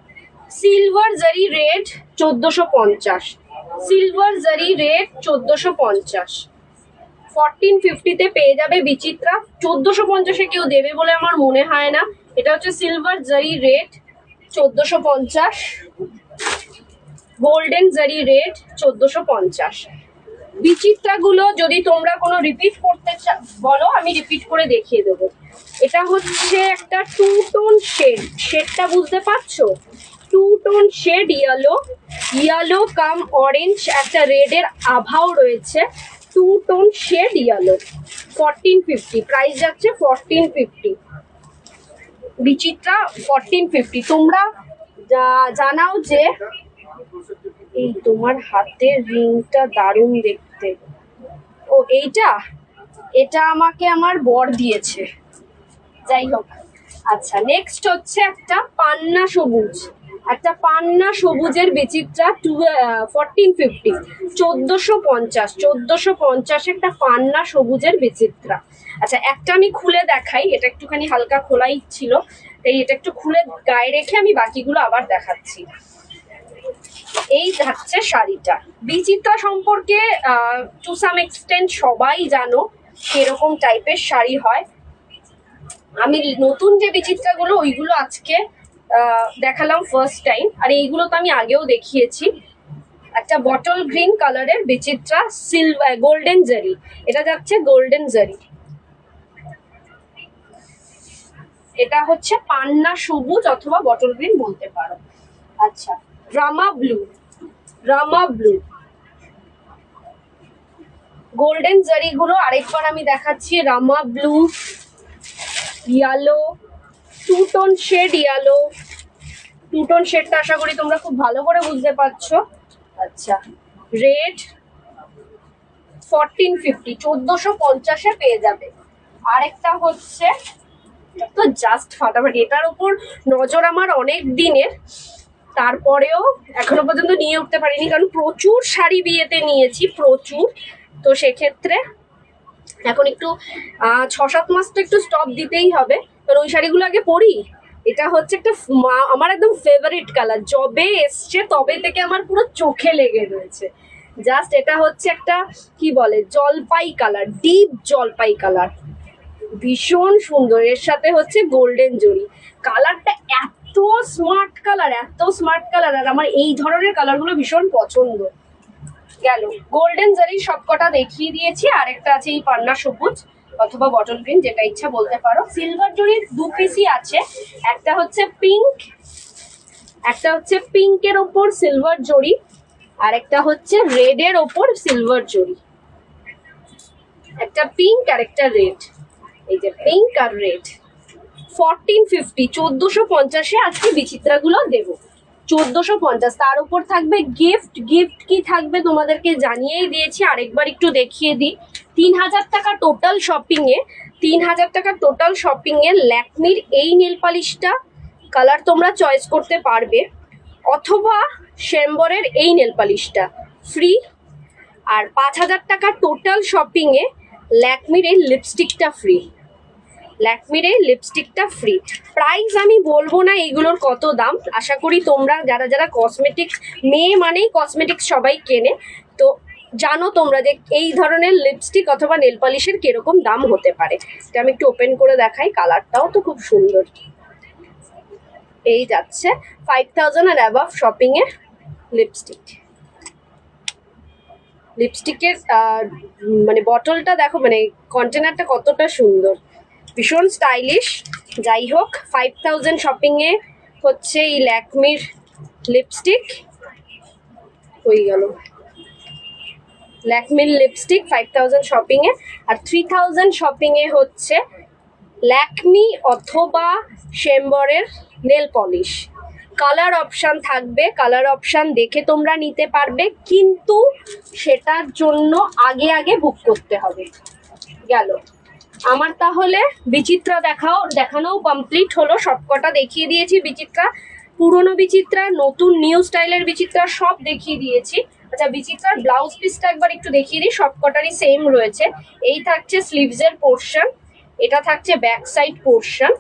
সিলভার জারি রেড 1450, সিলভার জারি রেড 1450। 1450-তে পেয়ে যাবে বিচিত্রা। 1450-এ কেউ দেবে বলে আমার মনে হয় না। এটা হচ্ছে সিলভার জারি রেড 1450, গোল্ডেন জারি রেড 1450। বিচিত্রাগুলো যদি তোমরা কোনো রিপিট করতে বলো আমি রিপিট করে দেখিয়ে দেবো। এটা হচ্ছে একটা 2 টোন শেড, শেডটা বুঝতে পারছো? 2 টোন শেড, ইয়েলো, ইয়েলো কাম অরেঞ্জ, একটা রেডের আভাও রয়েছে। 2 টোন শেড ইয়েলো, 1450 প্রাইস যাচ্ছে। 1450 বিচিত্রা 1450। তোমরা জানাও যে এই তোমার হাতের রিংটা দারুণ দেখতে। ও এইটা, এটা আমাকে আমার বর দিয়েছে, যাই হোক। আচ্ছা, নেক্সট হচ্ছে একটা পান্না সবুজ, একটা পান্না সবুজের বিচিত্রা 1450, 1450, 1450 একটা পান্না সবুজের বিচিত্রা। আচ্ছা, একটা আমি খুলে দেখাই, এটা একটুখানি হালকা খোলাই ছিল, তাই এটা একটু খুলে গায়ে রেখে আমি বাকিগুলো আবার দেখাচ্ছি। এই হচ্ছে শাড়িটা। বিচিত্রা সম্পর্কে টু সাম এক্সটেন্ট সবাই জানো কিরকম টাইপের শাড়ি হয়। আমি নতুন যে বিচিত্রাগুলো ওইগুলো আজকে দেখালাম ফার্স্ট টাইম, আর এইগুলো তো আমি আগেও দেখিয়েছি। একটা বটল গ্রিন কালারের বিচিত্রা, সিলভার গোল্ডেন জারি, এটা যাচ্ছে গোল্ডেন জারি। এটা হচ্ছে পান্না সবুজ অথবা বটল গ্রিন বলতে পারো। আচ্ছা, Rama blue, Rama blue, golden zari গুলো আরেকবার আমি দেখাচ্ছি। Rama blue, yellow, 2 tone shade yellow. 2 tone শেডটা আশা করি তোমরা খুব ভালো করে বুঝতে পারছো। আচ্ছা, রেড 1450, 1450-এ পেয়ে যাবে। আরেকটা হচ্ছে তো জাস্ট ফাটাফাটি, এটার উপর নজর আমার অনেক দিনের, তারপরেও এখনো পর্যন্ত নিয়ে উঠতে পারিনি, কারণ প্রচুর শাড়ি বিয়েতে নিয়েছি, প্রচুর। তো সেক্ষেত্রে এখন একটু 6-7 মাস তো একটু স্টপ দিতেই হবে, কারণ ওই শাড়িগুলো আগে পরি। এটা হচ্ছে একটা আমার একদম ফেভারিট কালার, যবে এসছে তবে থেকে আমার পুরো চোখে লেগে রয়েছে। জাস্ট এটা হচ্ছে একটা কি বলে জলপাই কালার, ডিপ জলপাই কালার, ভীষণ সুন্দর। এর সাথে হচ্ছে গোল্ডেন জরি, কালারটা এত স্মার্ট কালার, এত স্মার্ট কালার, আর আমার এই ধরনের কালারগুলো ভীষণ পছন্দ। গেল গোল্ডেন জারির সবকটা দেখিয়ে দিয়েছি, আরেকটা আছে এই পান্না সবুজ অথবা বটল গ্রিন, যেটা ইচ্ছা বলতে পারো। সিলভার জরির 2 পিসই আছে, একটা হচ্ছে পিঙ্ক, একটা হচ্ছে পিঙ্কের ওপর সিলভার জরি, আর একটা হচ্ছে রেডের ওপর সিলভার জরি। একটা পিঙ্ক আর একটা রেড, এই যে পিঙ্ক আর রেড। 1450, 1450-এ আজকে বিচিত্রাগুলো দেবো। 1450, তার উপর থাকবে গিফট। গিফট কি থাকবে তোমাদেরকে জানিয়েই দিয়েছি, আরেকবার একটু দেখিয়ে দিই। 3000 টাকা টোটাল শপিংয়ে, 3000 টাকা টোটাল শপিংয়ে ল্যাকমির এই নেল পালিশটা কালার তোমরা চয়েস করতে পারবে, অথবা শ্যামবরের এই নেল পালিশটা ফ্রি। আর 5000 টাকা টোটাল শপিংয়ে ল্যাকমির এই লিপস্টিকটা ফ্রি, ল্যাকমির এই লিপস্টিকটা ফ্রি। প্রাইস আমি বলবো না এইগুলোর কত দাম, আশা করি তোমরা যারা যারা কসমেটিক্স, মেয়ে মানেই কসমেটিক্স সবাই কেনে, তো জানো তোমরা যে এই ধরনের লিপস্টিক অথবা নেল পলিশের কিরকম দাম হতে পারে। এটা আমি একটু ওপেন করে দেখাই, কালারটাও তো খুব সুন্দর। এই যাচ্ছে 5000 আর অ্যাবাভ শপিং এ লিপস্টিক। লিপস্টিকের মানে বটলটা দেখো, মানে কন্টেনারটা কতটা সুন্দর, ভীষণ স্টাইলিশ। যাই হোক 5000 শপিং এ হচ্ছে এই ল্যাকমির লিপস্টিক হয়ে গেল। ল্যাকমির লিপস্টিক 5000 শপিং এ, আর 3000 শপিং এ হচ্ছে ল্যাকমি অথবা শেম্বরের নেল পলিশ। কালার অপশান থাকবে, কালার অপশান দেখে তোমরা নিতে পারবে, কিন্তু সেটার জন্য আগে আগে বুক করতে হবে। গেল আমার তাহলে বিচিত্রা দেখানো কমপ্লিট হলো, সবকটা দেখিয়ে দিয়েছি। বিচিত্রা, পুরনো বিচিত্রা, নতুন নিউ স্টাইলের বিচিত্রা সব দেখিয়ে দিয়েছি। আচ্ছা, বিচিত্রার ব্লাউজ পিসটা একবার একটু দেখিয়ে দিই, সবকটারই সেম রয়েছে। এই থাকছে স্লিভসের পোর্শন, এটা থাকছে ব্যাক সাইড পোর্শন,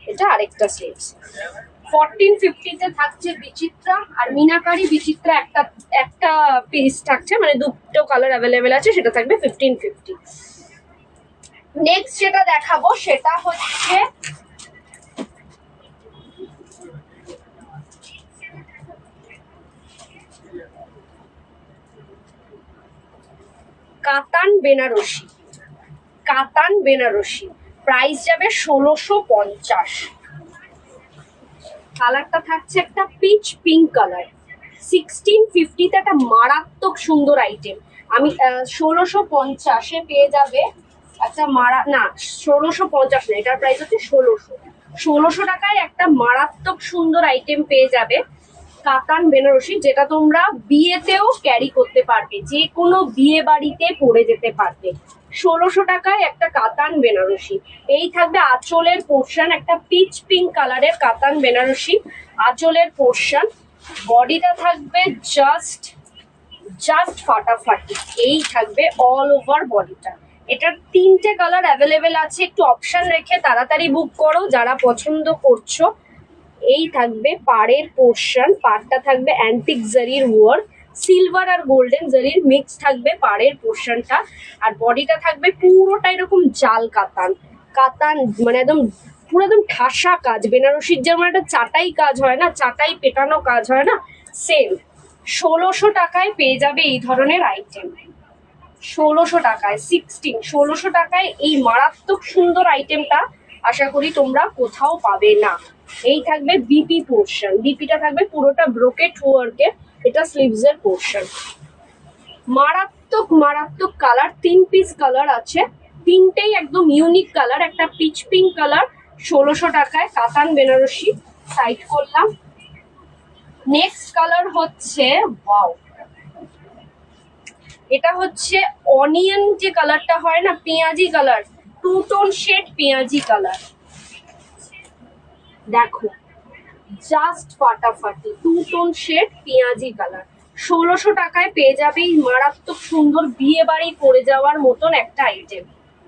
এটা আরেকটা স্লিভস। 1450-তে থাকছে বিচিত্রা, আর মিনাকারি বিচিত্রা একটা পিস থাকছে, মানে দুটো কালার অ্যাভেলেবেল আছে, সেটা থাকবে 1550। নেক্সট যেটা দেখাবো সেটা হচ্ছে কাতান বেনারসি। কাতান বেনারসি প্রাইস যাবে 1650। কালারটা থাকছে একটা পিচ পিঙ্ক কালার। 1650-তে একটা মারাত্মক সুন্দর আইটেম। আমি 1650-এ পেয়ে যাবে একটা না 1650 না, এটার প্রাইস হচ্ছে 1600 টাকায় একটা মারাত্মক সুন্দর আইটেম পেয়ে যাবে কাতান বেনারসি, যেটা তোমরা বিয়েতেও ক্যারি করতে পারবে, যে কোনো বিয়ে বাড়িতে পরে যেতে পারবে। 1600 টাকায় একটা কাতান বেনারসি। এই থাকবে আঁচলের পোর্শন, একটা পিচ পিঙ্ক কালারের কাতান বেনারসি আঁচলের পোর্শন। বডিটা থাকবে জাস্ট ফাটাফাটি, এই থাকবে অল ওভার বডিটা। এটার 3টে কালার অ্যাভেলেবেল আছে, একটু অপশন রেখে তাড়াতাড়ি বুক করো যারা পছন্দ করছো। এই থাকবে পাড়ের পোর্শন, পাড়টা থাকবে অ্যান্টিক জারির ওয়ার্ক, সিলভার আর গোল্ডেন জারির মিক্স থাকবে পাড়ের পোর্শনটা। আর বডিটা থাকবে পুরোটা এরকম জাল কাতান, মানে একদম পুরো একদম ঠাসা কাজ, বেনারসির যেমন একটা চাটাই কাজ হয় না, চাটাই পেটানো কাজ হয় না, সেম। 1600 টাকায় পেয়ে যাবে এই ধরনের আইটেম। 1600 টাকায় 1600 টাকায় এই মারাত্মক সুন্দর আইটেমটা আশা করি তোমরা কোথাও পাবে না। এই থাকবে বিপি পোর্শন, বিপিটা থাকবে পুরোটা ব্রোকেট ওয়ার্কের, এটা স্লিভসের পোর্শন। মারাত্মক মারাত্মক কালার, 3 পিস কালার আছে, 3টেই একদম ইউনিক কালার। একটা পিচ পিঙ্ক কালার 1600 টাকায় কাতান বেনারসি, সাইড করলাম। নেক্সট কালার হচ্ছে ওয়াও, এটা হচ্ছে অনিয়ন যে কালারটা হয় না, পেঁয়াজি কালার, 2 টোন শেড পেঁয়াজি কালার। দেখো জাস্ট ফাটাফাটি 2 টোন শেড পেঁয়াজি কালার। 1600 টাকায় পেয়ে যাবে এই মারাত্মক সুন্দর বিয়ে বাড়ি পরে যাওয়ার মতন একটা আইটেম।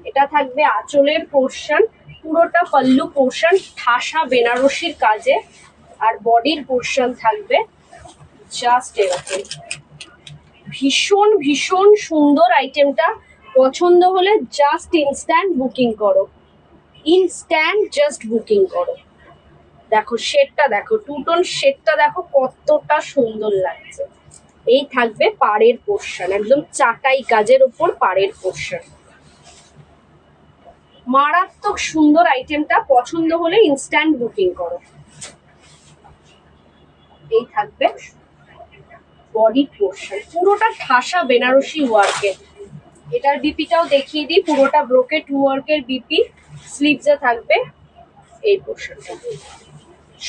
এটা থাকবে আঁচলের পোর্শন, পুরোটা পাল্লু পোর্শন ঠাসা বেনারসির কাজে, আর বডির পোর্শন থাকবে জাস্ট এরকম। ভীষণ ভীষণ সুন্দর আইটেমটা, পছন্দ হলে জাস্ট ইনস্ট্যান্ট বুকিং করো, ইনস্ট্যান্ট জাস্ট বুকিং করো। দেখো শেডটা দেখো, 2 টোন শেডটা দেখো কতটা সুন্দর লাগছে। এই থাকবে পাড়ের পোর্শন, একদম চাটাই কাজের উপর পাড়ের পোর্শন। মারাত্মক সুন্দর আইটেমটা, পছন্দ হলে ইনস্ট্যান্ট বুকিং করো। এই থাকবে বডি পোর্শন, পুরোটা ঠাসা বেনারসি ওয়ার্কের। এটার বিপিটাও দেখিয়ে দিই, পুরোটা ব্রোকেট ওয়ার্কের বিপি, স্লিভসে থাকবে এই পোর্শনটা।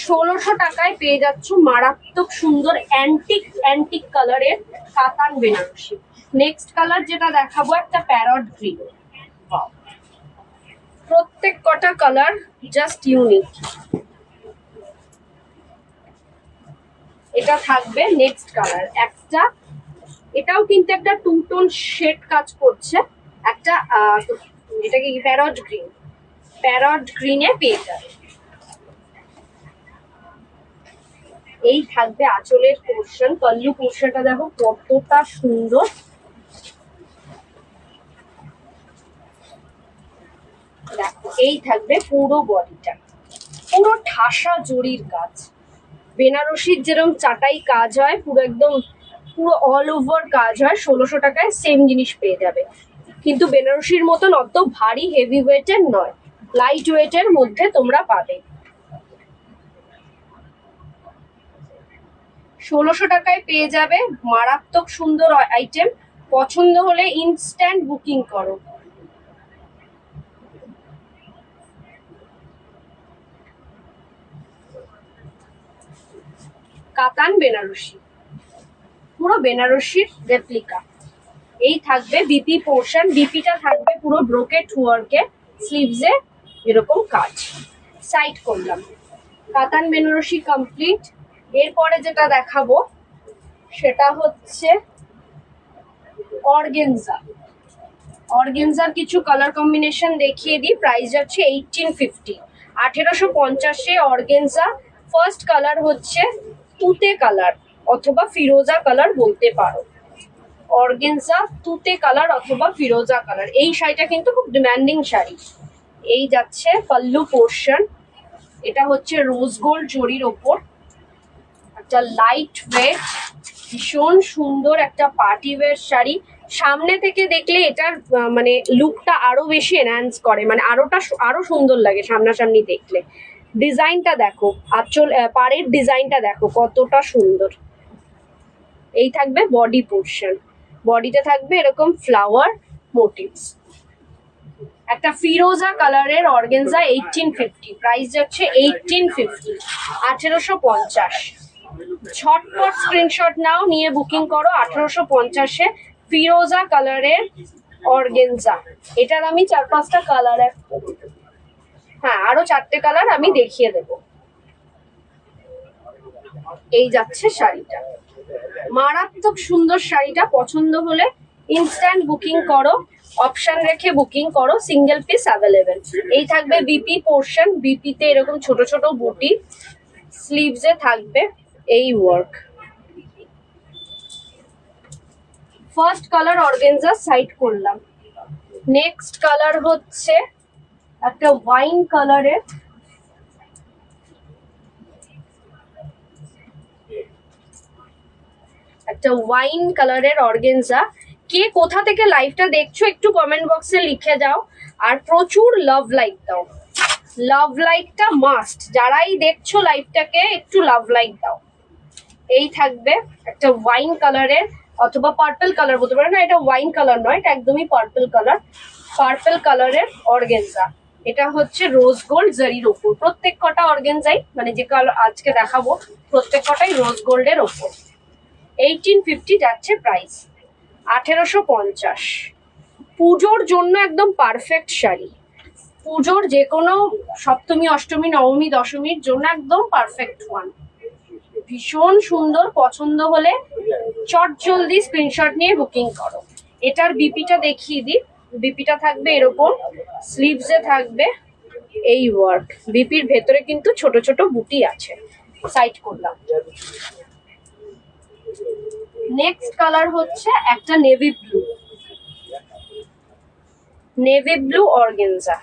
1600 টাকায় পেয়ে যাচ্ছ মারাত্মক সুন্দর অ্যান্টিক কালারের কাতান বেনারসি। নেক্সট কালার যেটা দেখাবো একটা প্যারট গ্রিন। প্রত্যেক কটা কালার জাস্ট ইউনিক। এটা থাকবে নেক্সট কালার একটা, এটাও কিন্তু একটা 2 টোন শেড কাজ করছে, একটা এটাকে প্যারট গ্রিন, প্যারট গ্রিনে পেয়ে যাবে। এই থাকবে আঁচলের পোর্শন, পল্লু পোর্শনটা দেখো কতটা সুন্দর, এই থাকবে পুরো বডিটা, পুরো ঠাসা জরির কাজ, বেনারসির যেরকম চাটাই কাজ হয় পুরো একদম পুরো অল ওভার কাজ হয়, 1600 টাকায় সেম জিনিস পেয়ে যাবে। কিন্তু বেনারসির মতন অত ভারী হেভি ওয়েটের নয়, লাইট ওয়েটের মধ্যে তোমরা পাবে। 1600 টাকায় পেয়ে যাবে, মারাত্মক সুন্দর আইটেম। পছন্দ হলে ইনস্ট্যান্ট বুকিং করো। কাতান বেনারসি, পুরো বেনারসির রেপ্লিকা। এই থাকবে বিপি পোর্শন, বিপিটা থাকবে পুরো ব্রোকেট ওয়ার্কে, স্লিভসে এরকম কাজ। সাইড করলাম, কাতান বেনারসি কমপ্লিট। এরপরে যেটা দেখাবো সেটা হচ্ছে অর্গেনজা। অর্গেনজার কিছু কালার কম্বিনেশন দেখিয়ে দিই। প্রাইস যাচ্ছে 1850, 1850-এ অর্গেনজা। ফার্স্ট কালার হচ্ছে তুতে কালার অথবা ফিরোজা কালার বলতে পারো। অর্গেনজা তুতে কালার অথবা ফিরোজা কালার, এই শাড়িটা কিন্তু খুব ডিমান্ডিং শাড়ি। এই যাচ্ছে পাল্লু পোর্শন, এটা হচ্ছে রোজ গোল্ড জরির ওপর, একটা লাইট ওয়েট ভীষণ সুন্দর একটা পার্টি ওয়্যার শাড়ি। সামনে থেকে দেখলে এটার মানে লুকটা আরো বেশি এনহ্যান্স করে, মানে আরো সুন্দর লাগে সামনাসামনি দেখলে। ডিজাইনটা দেখো, আঁচল পাড়ের ডিজাইনটা দেখো কতটা সুন্দর। এই থাকবে বডি পোর্শন, বডিতে থাকবে এরকম ফ্লাওয়ার মোটিভস। একটা ফিরোজা কালারের অর্গেনজা 1850, প্রাইস যাচ্ছে 1850, 1850। ঝটপট স্ক্রিনশট নাও, নিয়ে বুকিং করো। 1850-এ ফিরোজা কালারের অর্গেনজা। এটার আমি 4-5টা কালার, হ্যাঁ আরো 4টে কালার আমি দেখিয়ে দেব। এই যাচ্ছে শাড়িটা, মারাত্মক সুন্দর শাড়িটা। পছন্দ হলে ইনস্ট্যান্ট বুকিং করো, অপশন রেখে বুকিং করো, সিঙ্গেল পিস অ্যাভেলেবেল। এই থাকবে বিপি পোর্শন, বিপিতে এরকম ছোট ছোট বুটি, স্লিভসে থাকবে এই work. First colour organza side করলাম। নেক্সট কালার হচ্ছে একটা ওয়াইন কালারের, একটা ওয়াইন কালারের অর্গেনজা। কে কোথা থেকে লাইভটা দেখছো একটু কমেন্ট বক্সে লিখে যাও, আর প্রচুর লাভ লাইক দাও। লাভ লাইকটা মাস্ট, যারাই দেখছো লাইভটাকে একটু লাভ লাইক দাও। এই থাকবে একটা ওয়াইন কালারের অথবা পার্পল কালার বলতে পারো, না এটা ওয়াইন কালার নয়, এটা একদমই পার্পল কালার। পার্পল কালারের অর্গেনজা, এটা হচ্ছে রোজ গোল্ড জারির ওপর। প্রত্যেক কটা অর্গেনজাই মানে যে কালার আজকে দেখাবো প্রত্যেক কটাই রোজ গোল্ডের ওপর। 1850 যাচ্ছে প্রাইস, 1850। পুজোর জন্য একদম পারফেক্ট শাড়ি, পুজোর যে কোনো সপ্তমী অষ্টমী নবমী দশমীর জন্য একদম পারফেক্ট ওয়ান। ভীষণ সুন্দর, পছন্দ হলে চট জলদি স্ক্রিনশট নিয়ে বুকিং করো। এটার বিপিটা দেখিয়ে দিই। বিপিটা থাকবে এরকম, স্লিভসে থাকবে এই ওয়ার্ক। বিপির ভেতরে কিন্তু ছোট ছোট বুটি আছে। সাইড করলাম। নেক্সট কালার হচ্ছে একটা navy blue, navy blue organza,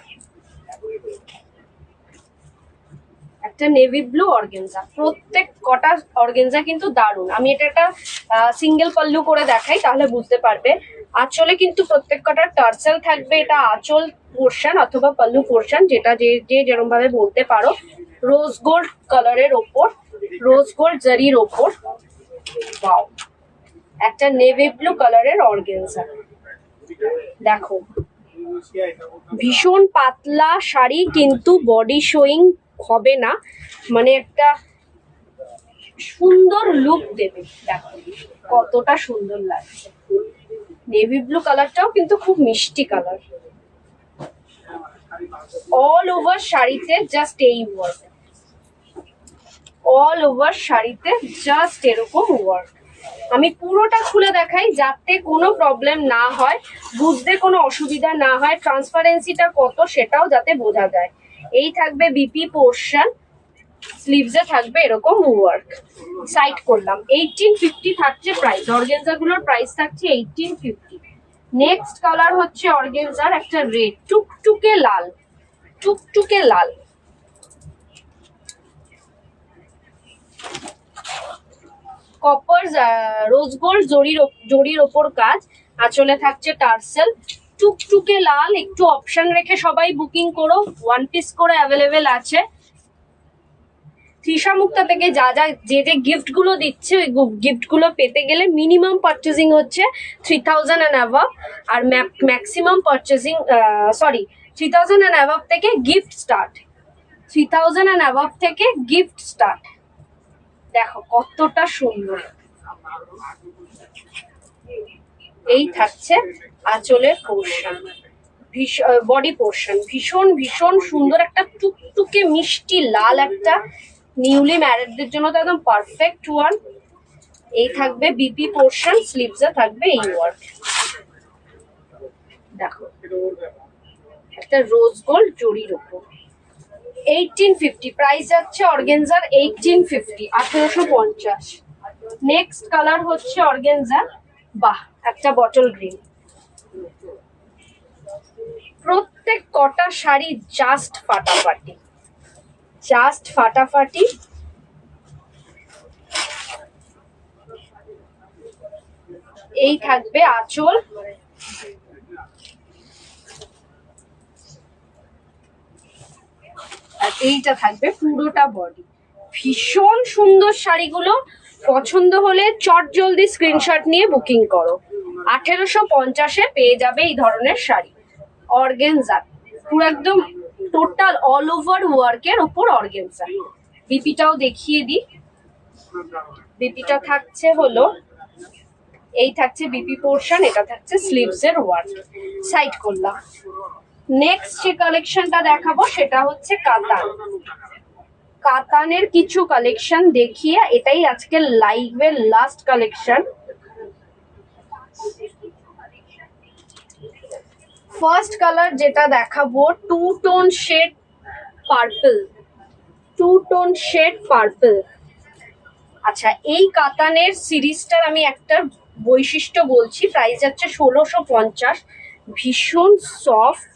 একটা নেভি ব্লু অর্গেনজা। প্রত্যেক কটা অর্গেনজা কিন্তু দারুণ। আমি এটা একটা সিঙ্গেল পাল্লু করে দেখাই তাহলে বুঝতে পারবে। আঁচলে কিন্তু প্রত্যেক কটার টার্সেল থাকবে, এটা আঁচল পোর্শন অথবা পাল্লু পোর্শন, যেটা যে যেরকম ভাবে বলতে পারো। রোজ গোল্ড কালারের ওপর, রোজ গোল্ড জারির ওপর। ওয়াও, একটা নেভি ব্লু কালারের অর্গেনজা দেখো, ভীষণ পাতলা শাড়ি কিন্তু বডি শোয়িং হবে না, মানে একটা সুন্দর লুক দেবে। দেখো কতটা সুন্দর লাগছে। নেভি ব্লু কালারটাও কিন্তু খুব মিষ্টি কালার। অল ওভার শাড়িতে জাস্ট এই ওয়ার্ক, অল ওভার শাড়িতে জাস্ট এরকম ওয়ার্ক। আমি পুরোটা খুলে দেখাই যাতে কোনো প্রবলেম না হয়, বুঝতে কোনো অসুবিধা না হয়, ট্রান্সপারেন্সিটা কত সেটাও যাতে বোঝা যায়। এই থাকবে বিপি পোর্শন, স্লিভসে থাকবে এরকম ওয়ার্ক। সাইড করলাম। 1850 থাকছে প্রাইস, অর্গেনজাগুলোর প্রাইস থাকছে 1850। নেক্সট কালার হচ্ছে অর্গেনজার একটা রেড, টুকটুকে লাল, টুকটুকে লাল, কপার রোজ গোল্ড জরির ওপর কাজ, আঁচলে থাকছে টার্সেল, টুকটুকে লাল। একটু অপশন রেখে সবাই বুকিং করো, 1 পিস করে অ্যাভেলেবেল আছে। তৃষা মুক্তা থেকে যে গিফট গুলো দিচ্ছে ওই গিফট গুলো পেতে গেলে মিনিমাম পারচেজিং হচ্ছে 3000 অ্যান্ড অ্যাভাব, আর ম্যাক্সিমাম পারচেজিং 3000 অ্যান্ড অ্যাভাব থেকে গিফট স্টার্ট, 3000 অ্যান্ড অ্যাভাব থেকে গিফট স্টার্ট। দেখো কতটা সুন্দর। এই থাকছে আঁচলের পোর্শন, বডি পোর্শন, ভীষণ ভীষণ সুন্দর একটা টুকটুকে মিষ্টি লাল, একটা নিউলি ম্যারিডদের জন্য তো একদম পারফেক্ট ওয়ান। এই থাকবে বিপি পোর্শন, স্লিভসে থাকবে এই ওয়ার্ক। দেখো একটা রোজ গোল্ড জরির উপর, 1850 প্রাইস যাচ্ছে অর্গেনজার, 1850, 1850। নেক্সট কালার হচ্ছে অর্গেনজার, বাহ একটা বটল গ্রিন। প্রত্যেক কটা শাড়ি জাস্ট ফাটাফাটি, জাস্ট ফাটাফাটি। এই থাকবে আঁচল, আর এইটা থাকবে পুরোটা বডি। ভীষণ সুন্দর শাড়িগুলো, পছন্দ হলে চট জলদি স্ক্রিনশট নিয়ে বুকিং করো। 1850-এ পেয়ে যাবে এই ধরনের শাড়ি, অর্গেনজা, পুরো একদম টোটাল অল ওভার ওয়ার্কের ওপর অর্গেনজা। বিপিটাও দেখিয়ে দিই, বিপিটা থাকছে হলো এই থাকছে বিপি পোর্শন, এটা থাকছে স্লিভস এর ওয়ার্ক। সাইড করলাম। নেক্সট যে কালেকশনটা দেখাবো সেটা হচ্ছে কাতান। কাতানের কিছু কালেকশন দেখিয়ে এটাই আজকে লাইভের লাস্ট কালেকশন। ফার্স্ট কালার যেটা দেখাবো two tone shade purple, two tone shade purple. আচ্ছা, এই কাতানের সিরিজটার আমি একটা বৈশিষ্ট্য বলছি। প্রাইস যাচ্ছে 1650, ভীষণ সফট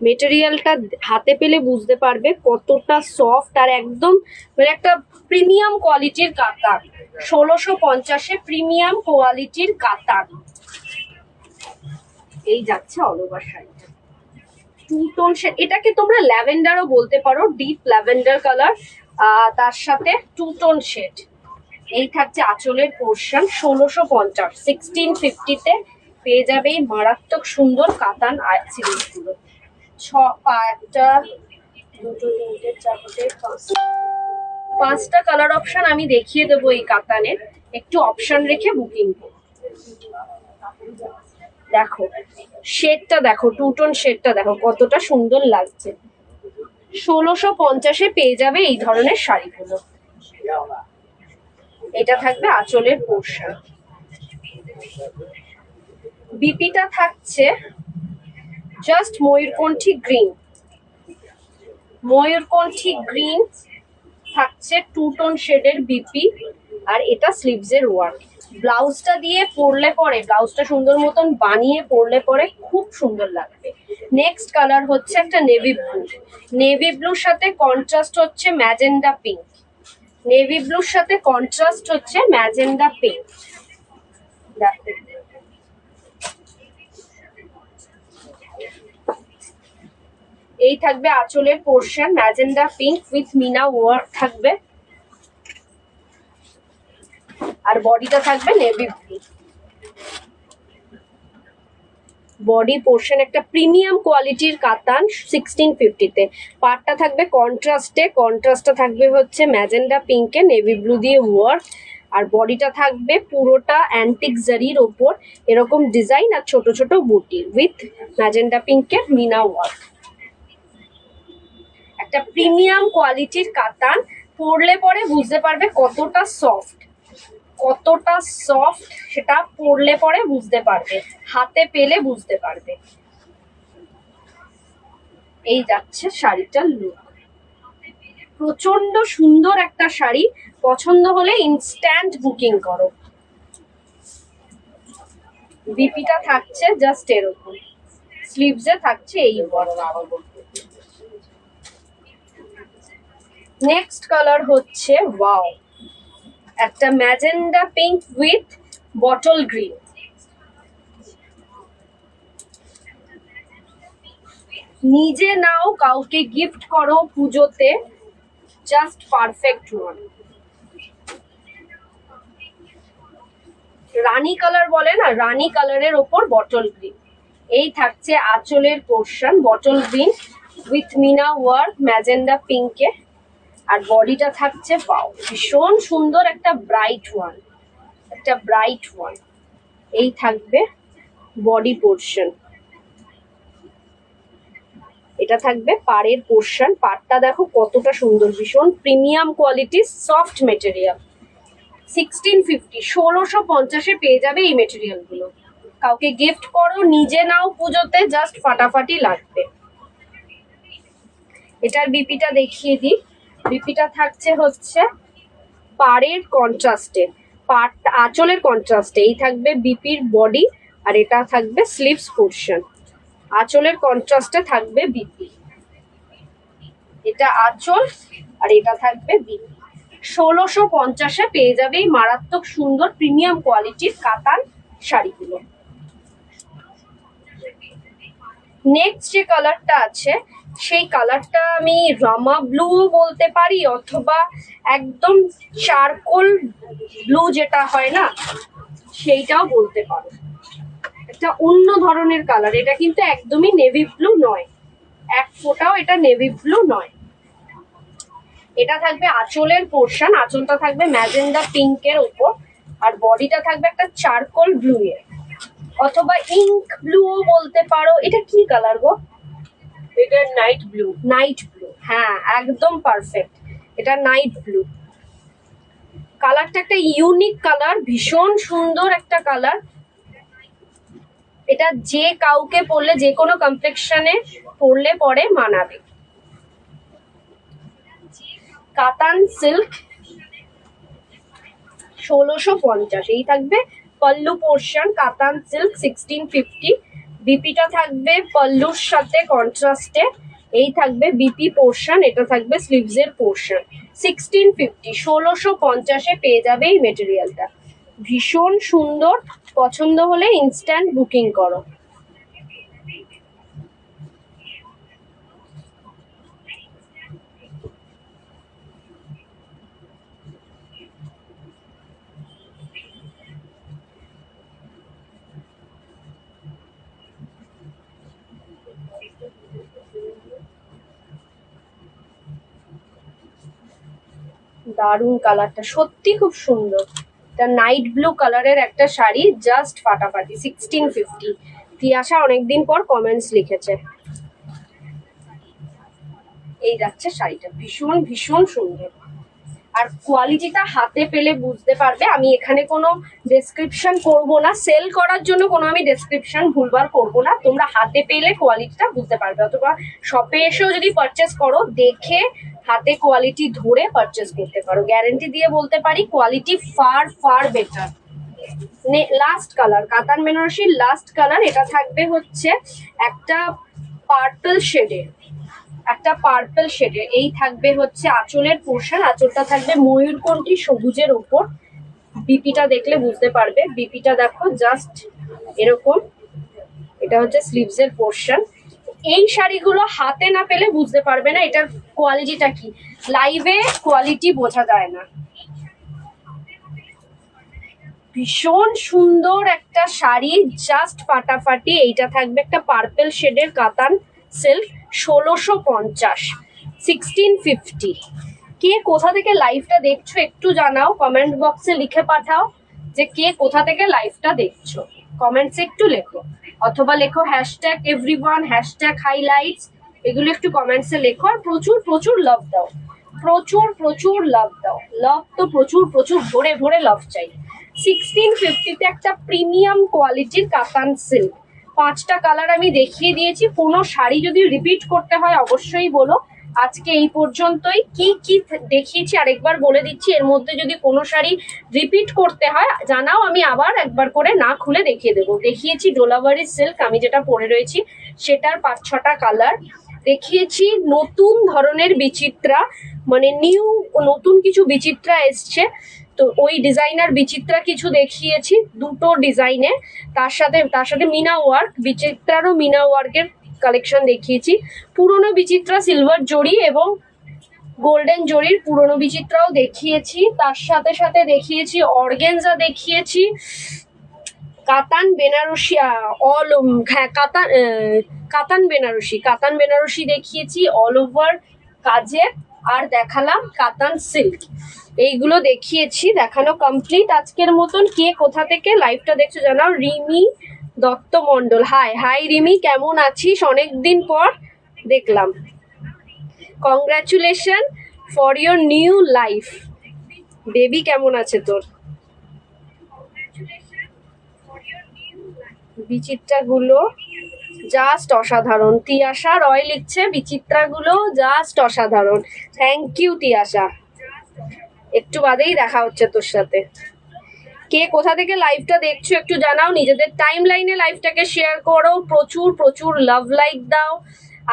মেটেরিয়ালটা, হাতে পেলে বুঝতে পারবে কতটা সফট, আর একদম মানে একটা প্রিমিয়াম কোয়ালিটির কাতান। 1650-এ প্রিমিয়াম কোয়ালিটির কাতান। এই যাচ্ছে অল ওভার শাড়িটা, টু টোন শেড, এটাকে তোমরা ল্যাভেন্ডারও বলতে পারো, ডিপ ল্যাভেন্ডার কালার, তার সাথে টু টোন শেড। এই থাকছে আঁচলের পোর্শন, 1650, 1650-তে পেয়ে যাবে এই মারাত্মক সুন্দর কাতান সিরিজগুলো। একটা দুটো তিনটে চারটে পাঁচটা কালার অপশন আমি দেখিয়ে দেবো এই কাতানের, একটু অপশন রেখে বুকিং করো। দেখো শেডটা দেখো, টু টোন শেডটা দেখো কতটা সুন্দর লাগছে। 1650-এ পেয়ে যাবে এই ধরনের শাড়িগুলো। এটা থাকবে আঁচলের পোর্শন। বিপিটা থাকছে জাস্ট ময়ূরকণ্ঠী গ্রিন, ময়ূরকণ্ঠী গ্রিন থাকছে টু টোন শেডের বিপি, আর এটা স্লিভস এর ওয়ার্ক। ব্লাউজটা দিয়ে পরলে পরে, ব্লাউজটা সুন্দর মতন বানিয়ে পরলে পরে খুব সুন্দর লাগবে। নেক্সট কালার হচ্ছে একটা নেভি ব্লু, নেভি ব্লুর সাথে কন্ট্রাস্ট হচ্ছে ম্যাজেন্ডা পিঙ্ক, নেভি ব্লুর সাথে কন্ট্রাস্ট হচ্ছে ম্যাজেন্ডা পিঙ্ক। এই থাকবে আঁচলের portion, magenta pink with meena work থাকবে, আর বডিটা থাকবে নেভি ব্লু। বডি পোর্শন একটা প্রিমিয়াম কোয়ালিটির কাতান, 1650-তে। পার্টটা থাকবে কন্ট্রাস্টে, কন্ট্রাস্টটা থাকবে হচ্ছে ম্যাজেন্ডা পিঙ্কে নেভি ব্লু দিয়ে ওয়ার্ক, আর বডিটা থাকবে পুরোটা অ্যান্টিক জারির ওপর এরকম ডিজাইন, আর ছোট ছোট বুটি উইথ ম্যাজেন্ডা পিঙ্কের মিনা ওয়ার্ক। একটা প্রিমিয়াম কোয়ালিটির কাতান, পরলে পরে বুঝতে পারবে কতটা সফট, কতটা সফট সেটা পরলে পরে বুঝতে পারবে, হাতে পেলে বুঝতে পারবে। এই যাচ্ছে শাড়িটার লুক, প্রচন্ড সুন্দর একটা শাড়ি। পছন্দ হলে ইনস্ট্যান্ট বুকিং করো। বিপিটা থাকছে জাস্ট এরকম, স্লিভসে থাকছে এই ওয়ার্ক। নেক্সট কালার হচ্ছে ওয়াও, একটা magenta pink with bottle green. নিজে নাও, কাউকে গিফট করো পুজোতে, জাস্ট পারফেক্ট ওয়ান। রানী কালার বলে না, রানী কালারের ওপর বটল গ্রিন। এই থাকছে আঁচলের portion, bottle green with meena work magenta পিঙ্কে। আর বডিটা থাকছে পাও, ভীষণ সুন্দর একটা ব্রাইট ওয়ান, একটা ব্রাইট ওয়ান। এই থাকবে বডি পোর্শন, এটা থাকবে পাড়ের পোর্শন। পাড়টা দেখো কতটা সুন্দর, ভীষণ প্রিমিয়াম কোয়ালিটি, সফট মেটেরিয়াল। 1650, 1650-এ পেয়ে যাবে এই মেটেরিয়াল গুলো। কাউকে গিফট করো, নিজে নাও পুজোতে, জাস্ট ফাটাফাটি লাগবে। এটার বিপিটা দেখিয়ে দিই। বিপিটা থাকছে হচ্ছে পাড়ের কন্ট্রাস্টে, পাড় আঁচলের কন্ট্রাস্টে। এই থাকবে বিপির বডি, আর এটা থাকবে স্লিভস পোর্শন। আঁচলের কন্ট্রাস্টে থাকবে বিপি, এটা আঁচল আর এটা থাকবে বিপি। 1650-এ পেয়ে যাবে এই মারাত্মক সুন্দর প্রিমিয়াম কোয়ালিটির কাতান শাড়িগুলো। নেক্সট যে কালারটা আছে, সেই কালারটা আমি রামা ব্লু বলতে পারি, অথবা একদম চারকোল ব্লু যেটা হয় না, সেইটাও বলতে পারো। একটা অন্য ধরনের কালার, এটা কিন্তু একদমই নেভি ব্লু নয়, এক ফোঁটাও এটা নেভি ব্লু নয়। এটা থাকবে আঁচলের পোর্শন, আঁচলটা থাকবে ম্যাজেন্ডা পিঙ্কের উপর, আর বডিটা থাকবে একটা চারকোল ব্লু এর, অথবা ইঙ্ক ব্লু বলতে পারো। এটা কি কালার গো? এটা নাইট ব্লু। নাইট ব্লু, হ্যাঁ একদম পারফেক্ট, এটা নাইট ব্লু। কালারটা একটা ইউনিক কালার, ভীষণ সুন্দর একটা কালার। এটা যে কাউকে পরলে, যে কোনো কমপ্লেক্সনে পরলে পরে মানাবে। কাতান সিল্ক, 1650। এই থাকবে পল্লু পোর্শন, কাতান সিল্ক 1650। বিপিটা থাকবে পল্লুর সাথে কন্ট্রাস্টে। এই থাকবে বিপি পোর্শন, এটা থাকবে স্লিভসের পোর্শন। 1650, 1650-এ পেয়ে যাবে এই মেটেরিয়ালটা। ভীষণ সুন্দর, পছন্দ হলে ইনস্ট্যান্ট বুকিং করো। দারুন কালারটা, সত্যি খুব সুন্দর। এটা নাইট ব্লু কালারের একটা শাড়ি, জাস্ট ফাটাফাটি। 1650। তিয়াশা অনেকদিন পর কমেন্টস লিখেছে। এই যাচ্ছে শাড়িটা, ভীষণ ভীষণ সুন্দর। আর কোয়ালিটিটা হাতে পেলে বুঝতে পারবে। আমি এখানে কোনো ডেসক্রিপশন করব না, সেল করার জন্য কোনো আমি ডেসক্রিপশন ভুলবার করব না। তোমরা হাতে পেলে কোয়ালিটিটা বুঝতে পারবে, অথবা শপে এসেও যদি পারচেস করো, দেখে হাতে কোয়ালিটি ধরে পারচেস করতে পারো। গ্যারেন্টি দিয়ে বলতে পারি quality far far better. Last colour, কাতান বেনারসির লাস্ট কালার। এটা থাকবে হচ্ছে একটা পার্পল শেডে, একটা পার্পল শেডে। এই থাকবে হচ্ছে আঁচলের পোর্শন, আঁচলটা থাকবে ময়ূরকণ্ঠী সবুজের ওপর। বিপিটা দেখলে বুঝতে পারবে, বিপিটা দেখো জাস্ট এরকম। এটা হচ্ছে স্লিভসের পোর্শন। এই শাড়িগুলো হাতে না পেলে বুঝতে পারবে না এটার কোয়ালিটিটা কি, লাইভে কোয়ালিটি বোঝা যায় না। ভীষণ সুন্দর একটা শাড়ি, জাস্ট ফাটাফাটি। এইটা থাকবে একটা পার্পল শেডের কাতান সিল্ক, 1650, 1650। কে কোথা থেকে লাইভটা দেখছো একটু জানাও, কমেন্ট বক্সে লিখে পাঠাও যে কে কোথা থেকে লাইভটা দেখছো। কমেন্টসে একটু লেখো, অথবা লেখো হ্যাশট্যাগ এভরিওয়ান, হ্যাশট্যাগ হাইলাইটস, এগুলো একটু কমেন্টসে লেখো। আর প্রচুর প্রচুর লাভ দাও, প্রচুর প্রচুর লাভ দাও। লাভ তো প্রচুর প্রচুর ভরে ভরে লাভ চাই। 1650-তে একটা প্রিমিয়াম কোয়ালিটির কাতান সিল্ক। 5টা কালার আমি দেখিয়ে দিয়েছি। কোনো শাড়ি যদি রিপিট করতে হয় অবশ্যই বলো, আজকে এই পর্যন্তই। কি কি দেখিয়েছি আরেকবার বলে দিচ্ছি, এর মধ্যে যদি কোনো শাড়ি রিপিট করতে হয় জানাও, আমি আবার একবার করে না খুলে দেখিয়ে দেবো। দেখিয়েছি ডোলাবারি সিল্ক, আমি যেটা পরে রয়েছি সেটার 5-6টা কালার দেখিয়েছি। নতুন ধরনের বিচিত্রা, মানে নতুন কিছু বিচিত্রা এসছে, তো ওই ডিজাইনার বিচিত্রা কিছু দেখিয়েছি, দুটো ডিজাইনে। তার সাথে মিনা ওয়ার্ক, বিচিত্রারও মিনা ওয়ার্কের কালেকশন দেখিয়েছি। পুরনো বিচিত্রা সিলভার জড়ি এবং গোল্ডেন জরির পুরনো বিচিত্রাও দেখিয়েছি। তার সাথে সাথে দেখিয়েছি অর্গেনজা, দেখিয়েছি কাতান বেনারসি, হ্যাঁ কাতান বেনারসি দেখিয়েছি অল ওভার কাজের, আর দেখালাম কাতান সিল্ক। এইগুলো দেখিয়েছি, দেখানো কমপ্লিট আজকের মতন। কে কোথা থেকে লাইভটা দেখছো জানাও। রিমি দত্ত মন্ডল, হাই রিমি, কেমন আছিস? অনেকদিন পর দেখলাম। Congratulation for your new life. Baby কেমন আছে তোর? বিচিত্রাগুলো জাস্ট অসাধারণ। তিয়াশা রয় লিখছে বিচিত্রাগুলো জাস্ট অসাধারণ। থ্যাংক ইউ তিয়াশা, একটু বাদেই দেখা হচ্ছে তোর সাথে। কে কোথা থেকে লাইভটা দেখছো একটু জানাও। নিজেদের টাইম লাইনে লাইভটাকে শেয়ার করো, প্রচুর প্রচুর লাভ লাইক দাও।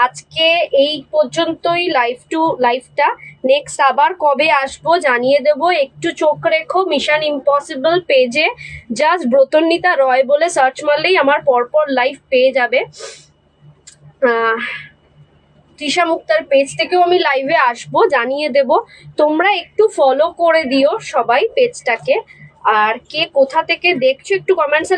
আজকে এই পর্যন্তই লাইভটা। নেক্সট আবার কবে আসবো জানিয়ে দেব। একটু চোখ রেখো মিশন ইম্পসিবল পেজে, জাস্ট ব্রতন্বিতা রয় বলে সার্চ মারলেই আমার পরপর লাইভ পেয়ে যাবে। তৃষা মুক্তার পেজ থেকেও আমি লাইভে আসবো, জানিয়ে দেব। তোমরা একটু ফলো করে দিও সবাই পেজটাকে। আর কে কোথা থেকে দেখছো একটু কমেন্টসে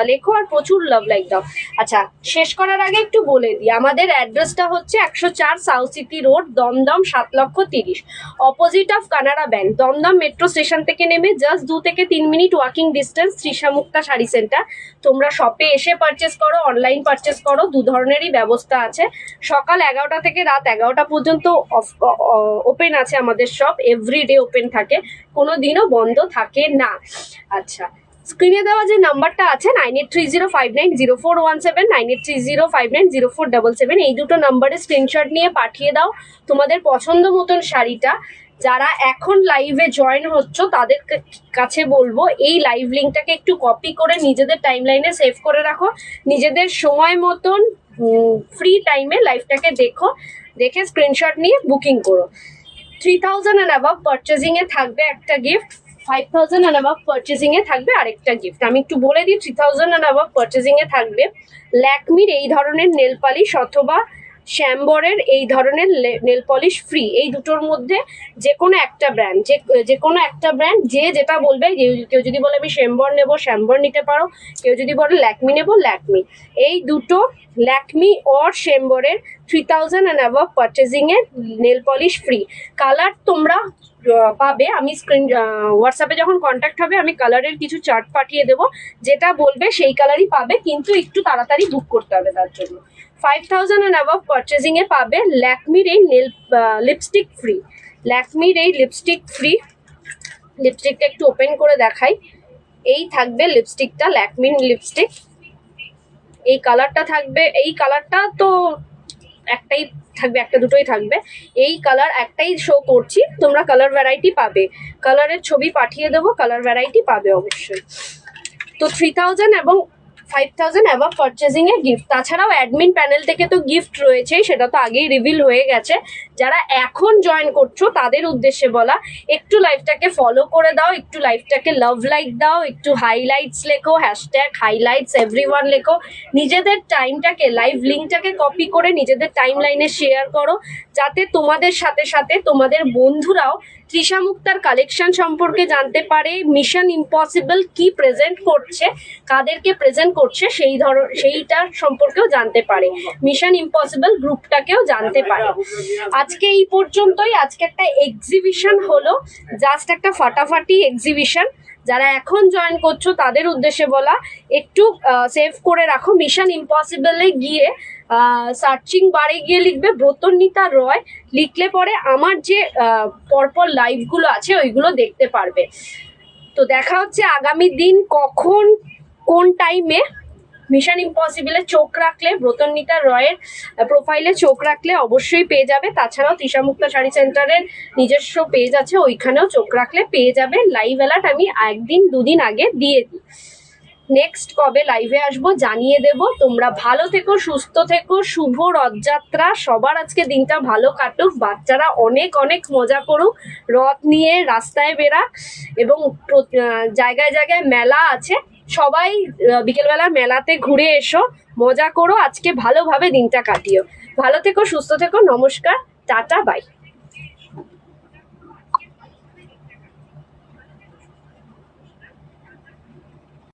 লেখো, আর প্রচুর লাভ লাইক দাও। আচ্ছা, শেষ করার আগে একটু বলে দিই, আমাদের অ্যাড্রেসটা হচ্ছে 104 south city road, Dum Dum 7,30,000, opposite of Canara bank. Dum Dum metro station থেকে নেমে জাস্ট 2 থেকে 3 minute walking distance, Trisha Mukta sari centre. তোমরা শপে এসে পারচেস করো, অনলাইন পারচেস করো, দু ধরনেরই ব্যবস্থা আছে। সকাল 11টা থেকে রাত 11টা পর্যন্ত ওপেন আছে আমাদের শপ, এভরিডে ওপেন থাকে, কোনো দিনও বন্ধ থাকে না। আচ্ছা, স্ক্রিনে দেওয়া যে নাম্বারটা আছে 9830590417, 9830590477, এই দুটো নাম্বারে স্ক্রিনশট নিয়ে পাঠিয়ে দাও তোমাদের পছন্দ মতন শাড়িটা। যারা এখন লাইভে জয়েন হচ্ছ তাদের কাছে বলবো এই লাইভ লিঙ্কটাকে একটু কপি করে নিজেদের টাইমলাইনে সেভ করে রাখো, নিজেদের সময় মতন ফ্রি টাইমে লাইভটাকে দেখো, দেখে স্ক্রিনশট নিয়ে বুকিং করো। 3000 and above পারচেজিং এ থাকবে একটা গিফট, 5000 and above পারচেজিং এ থাকবে আরেকটা গিফট। আমি একটু বলে দিই, 3000 and above পারচেজিং এ থাকবে ল্যাকমির এই ধরনের নেল পালিশ অথবা শ্যামবরের এই ধরনের নেল পলিশ ফ্রি। এই দুটোর মধ্যে যে কোনো একটা ব্র্যান্ড, যে কোনো একটা ব্র্যান্ড, যে যেটা বলবে। কেউ যদি বলে আমি শ্যামবর নেবো, শ্যামবর নিতে পারো। কেউ যদি বলে ল্যাকমি নেবো, ল্যাকমি। এই দুটো ল্যাকমি অর শ্যামবরের 3000 and above পারচেজিং এর নেল পলিশ ফ্রি। কালার তোমরা পাবে, আমি হোয়াটসঅ্যাপে যখন কন্ট্যাক্ট হবে আমি কালারের কিছু চার্ট পাঠিয়ে দেবো, যেটা বলবে সেই কালারই পাবে, কিন্তু একটু তাড়াতাড়ি বুক করতে হবে তার জন্য। 5000 and above পারচেজিং এ পাবে ল্যাকমির এই লিপস্টিক ফ্রি। ল্যাকমির এই লিপস্টিক ফ্রি, লিপস্টিকটা একটু ওপেন করে দেখাই। এই থাকবে লিপস্টিকটা, ল্যাকমির লিপস্টিক। এই কালারটা থাকবে, এই কালারটা তো একটাই থাকবে, একটা দুটোই থাকবে। এই কালার একটাই শো করছি, তোমরা কালার ভ্যারাইটি পাবে, কালারের ছবি পাঠিয়ে দেবো, কালার ভ্যারাইটি পাবে অবশ্যই। তো 3000 এবং 5000 অ্যাবাভ পারচেজিং এ গিফট। তাছাড়াও অ্যাডমিন প্যানেল থেকে তো গিফট রয়েছে, সেটা তো আগেই রিভিল হয়ে গেছে। যারা এখন জয়েন করছো তাদের উদ্দেশ্যে বলা, একটু লাইভটাকে ফলো করে দাও, একটু লাইভটাকে লাভ লাইক দাও, একটু হাইলাইটস লেখো, হ্যাশট্যাগ হাইলাইটস এভরিওয়ান লেখো। নিজেদের টাইমটাকে, লাইভ লিঙ্কটাকে কপি করে নিজেদের টাইম লাইনে শেয়ার করো, যাতে তোমাদের সাথে সাথে তোমাদের বন্ধুরাও তৃষা মুক্তার কালেকশন সম্পর্কে জানতে পারে, মিশন ইম্পসিবল কি প্রেজেন্ট করছে, কাদেরকে প্রেজেন্ট করছে সেইটার সম্পর্কেও জানতে পারে, মিশন ইম্পসিবল গ্রুপটাকেও জানতে পারে। আজকে এই পর্যন্তই। আজকে একটা এক্সিবিশন হলো, জাস্ট একটা ফাটাফাটি এক্সিবিশন। যারা এখন জয়েন করছো তাদের উদ্দেশ্যে বলা, একটু সেভ করে রাখো। মিশন ইম্পসিবলে গিয়ে সার্চিং বারে গিয়ে লিখবে ব্রতন্বিতা রয়, লিখলে পরে আমার যে পরপর লাইভগুলো আছে ওইগুলো দেখতে পারবে। তো দেখা হচ্ছে আগামী দিন কখন কোন টাইমে মিশন ইম্পসিবলে চোখ রাখলে, ব্রতন্বিতা রয়ের প্রোফাইলে চোখ রাখলে অবশ্যই পেয়ে যাবে। তাছাড়াও তৃষা মুক্তা শাড়ি সেন্টারের নিজস্ব পেজ আছে, ওইখানেও চোখ রাখলে পেয়ে যাবে। লাইভ অ্যালার্ট আমি একদিন দুদিন আগে দিয়ে দিই। নেক্সট কবে লাইভে আসবো জানিয়ে দেব। তোমরা ভালো থেকো, সুস্থ থেকো, শুভ রথযাত্রা। সবার আজকে দিনটা ভালো কাটুক, বাচ্চারা অনেক অনেক মজা করুক, রথ নিয়ে রাস্তায় বেরাক, এবং জায়গায় জায়গায় মেলা আছে, সবাই বিকেলবেলা মেলাতে ঘুরে এসো, মজা করো, আজকে ভালোভাবে দিনটা কাটিও। ভালো থেকো, সুস্থ থেকো, নমস্কার, টাটা, বাই।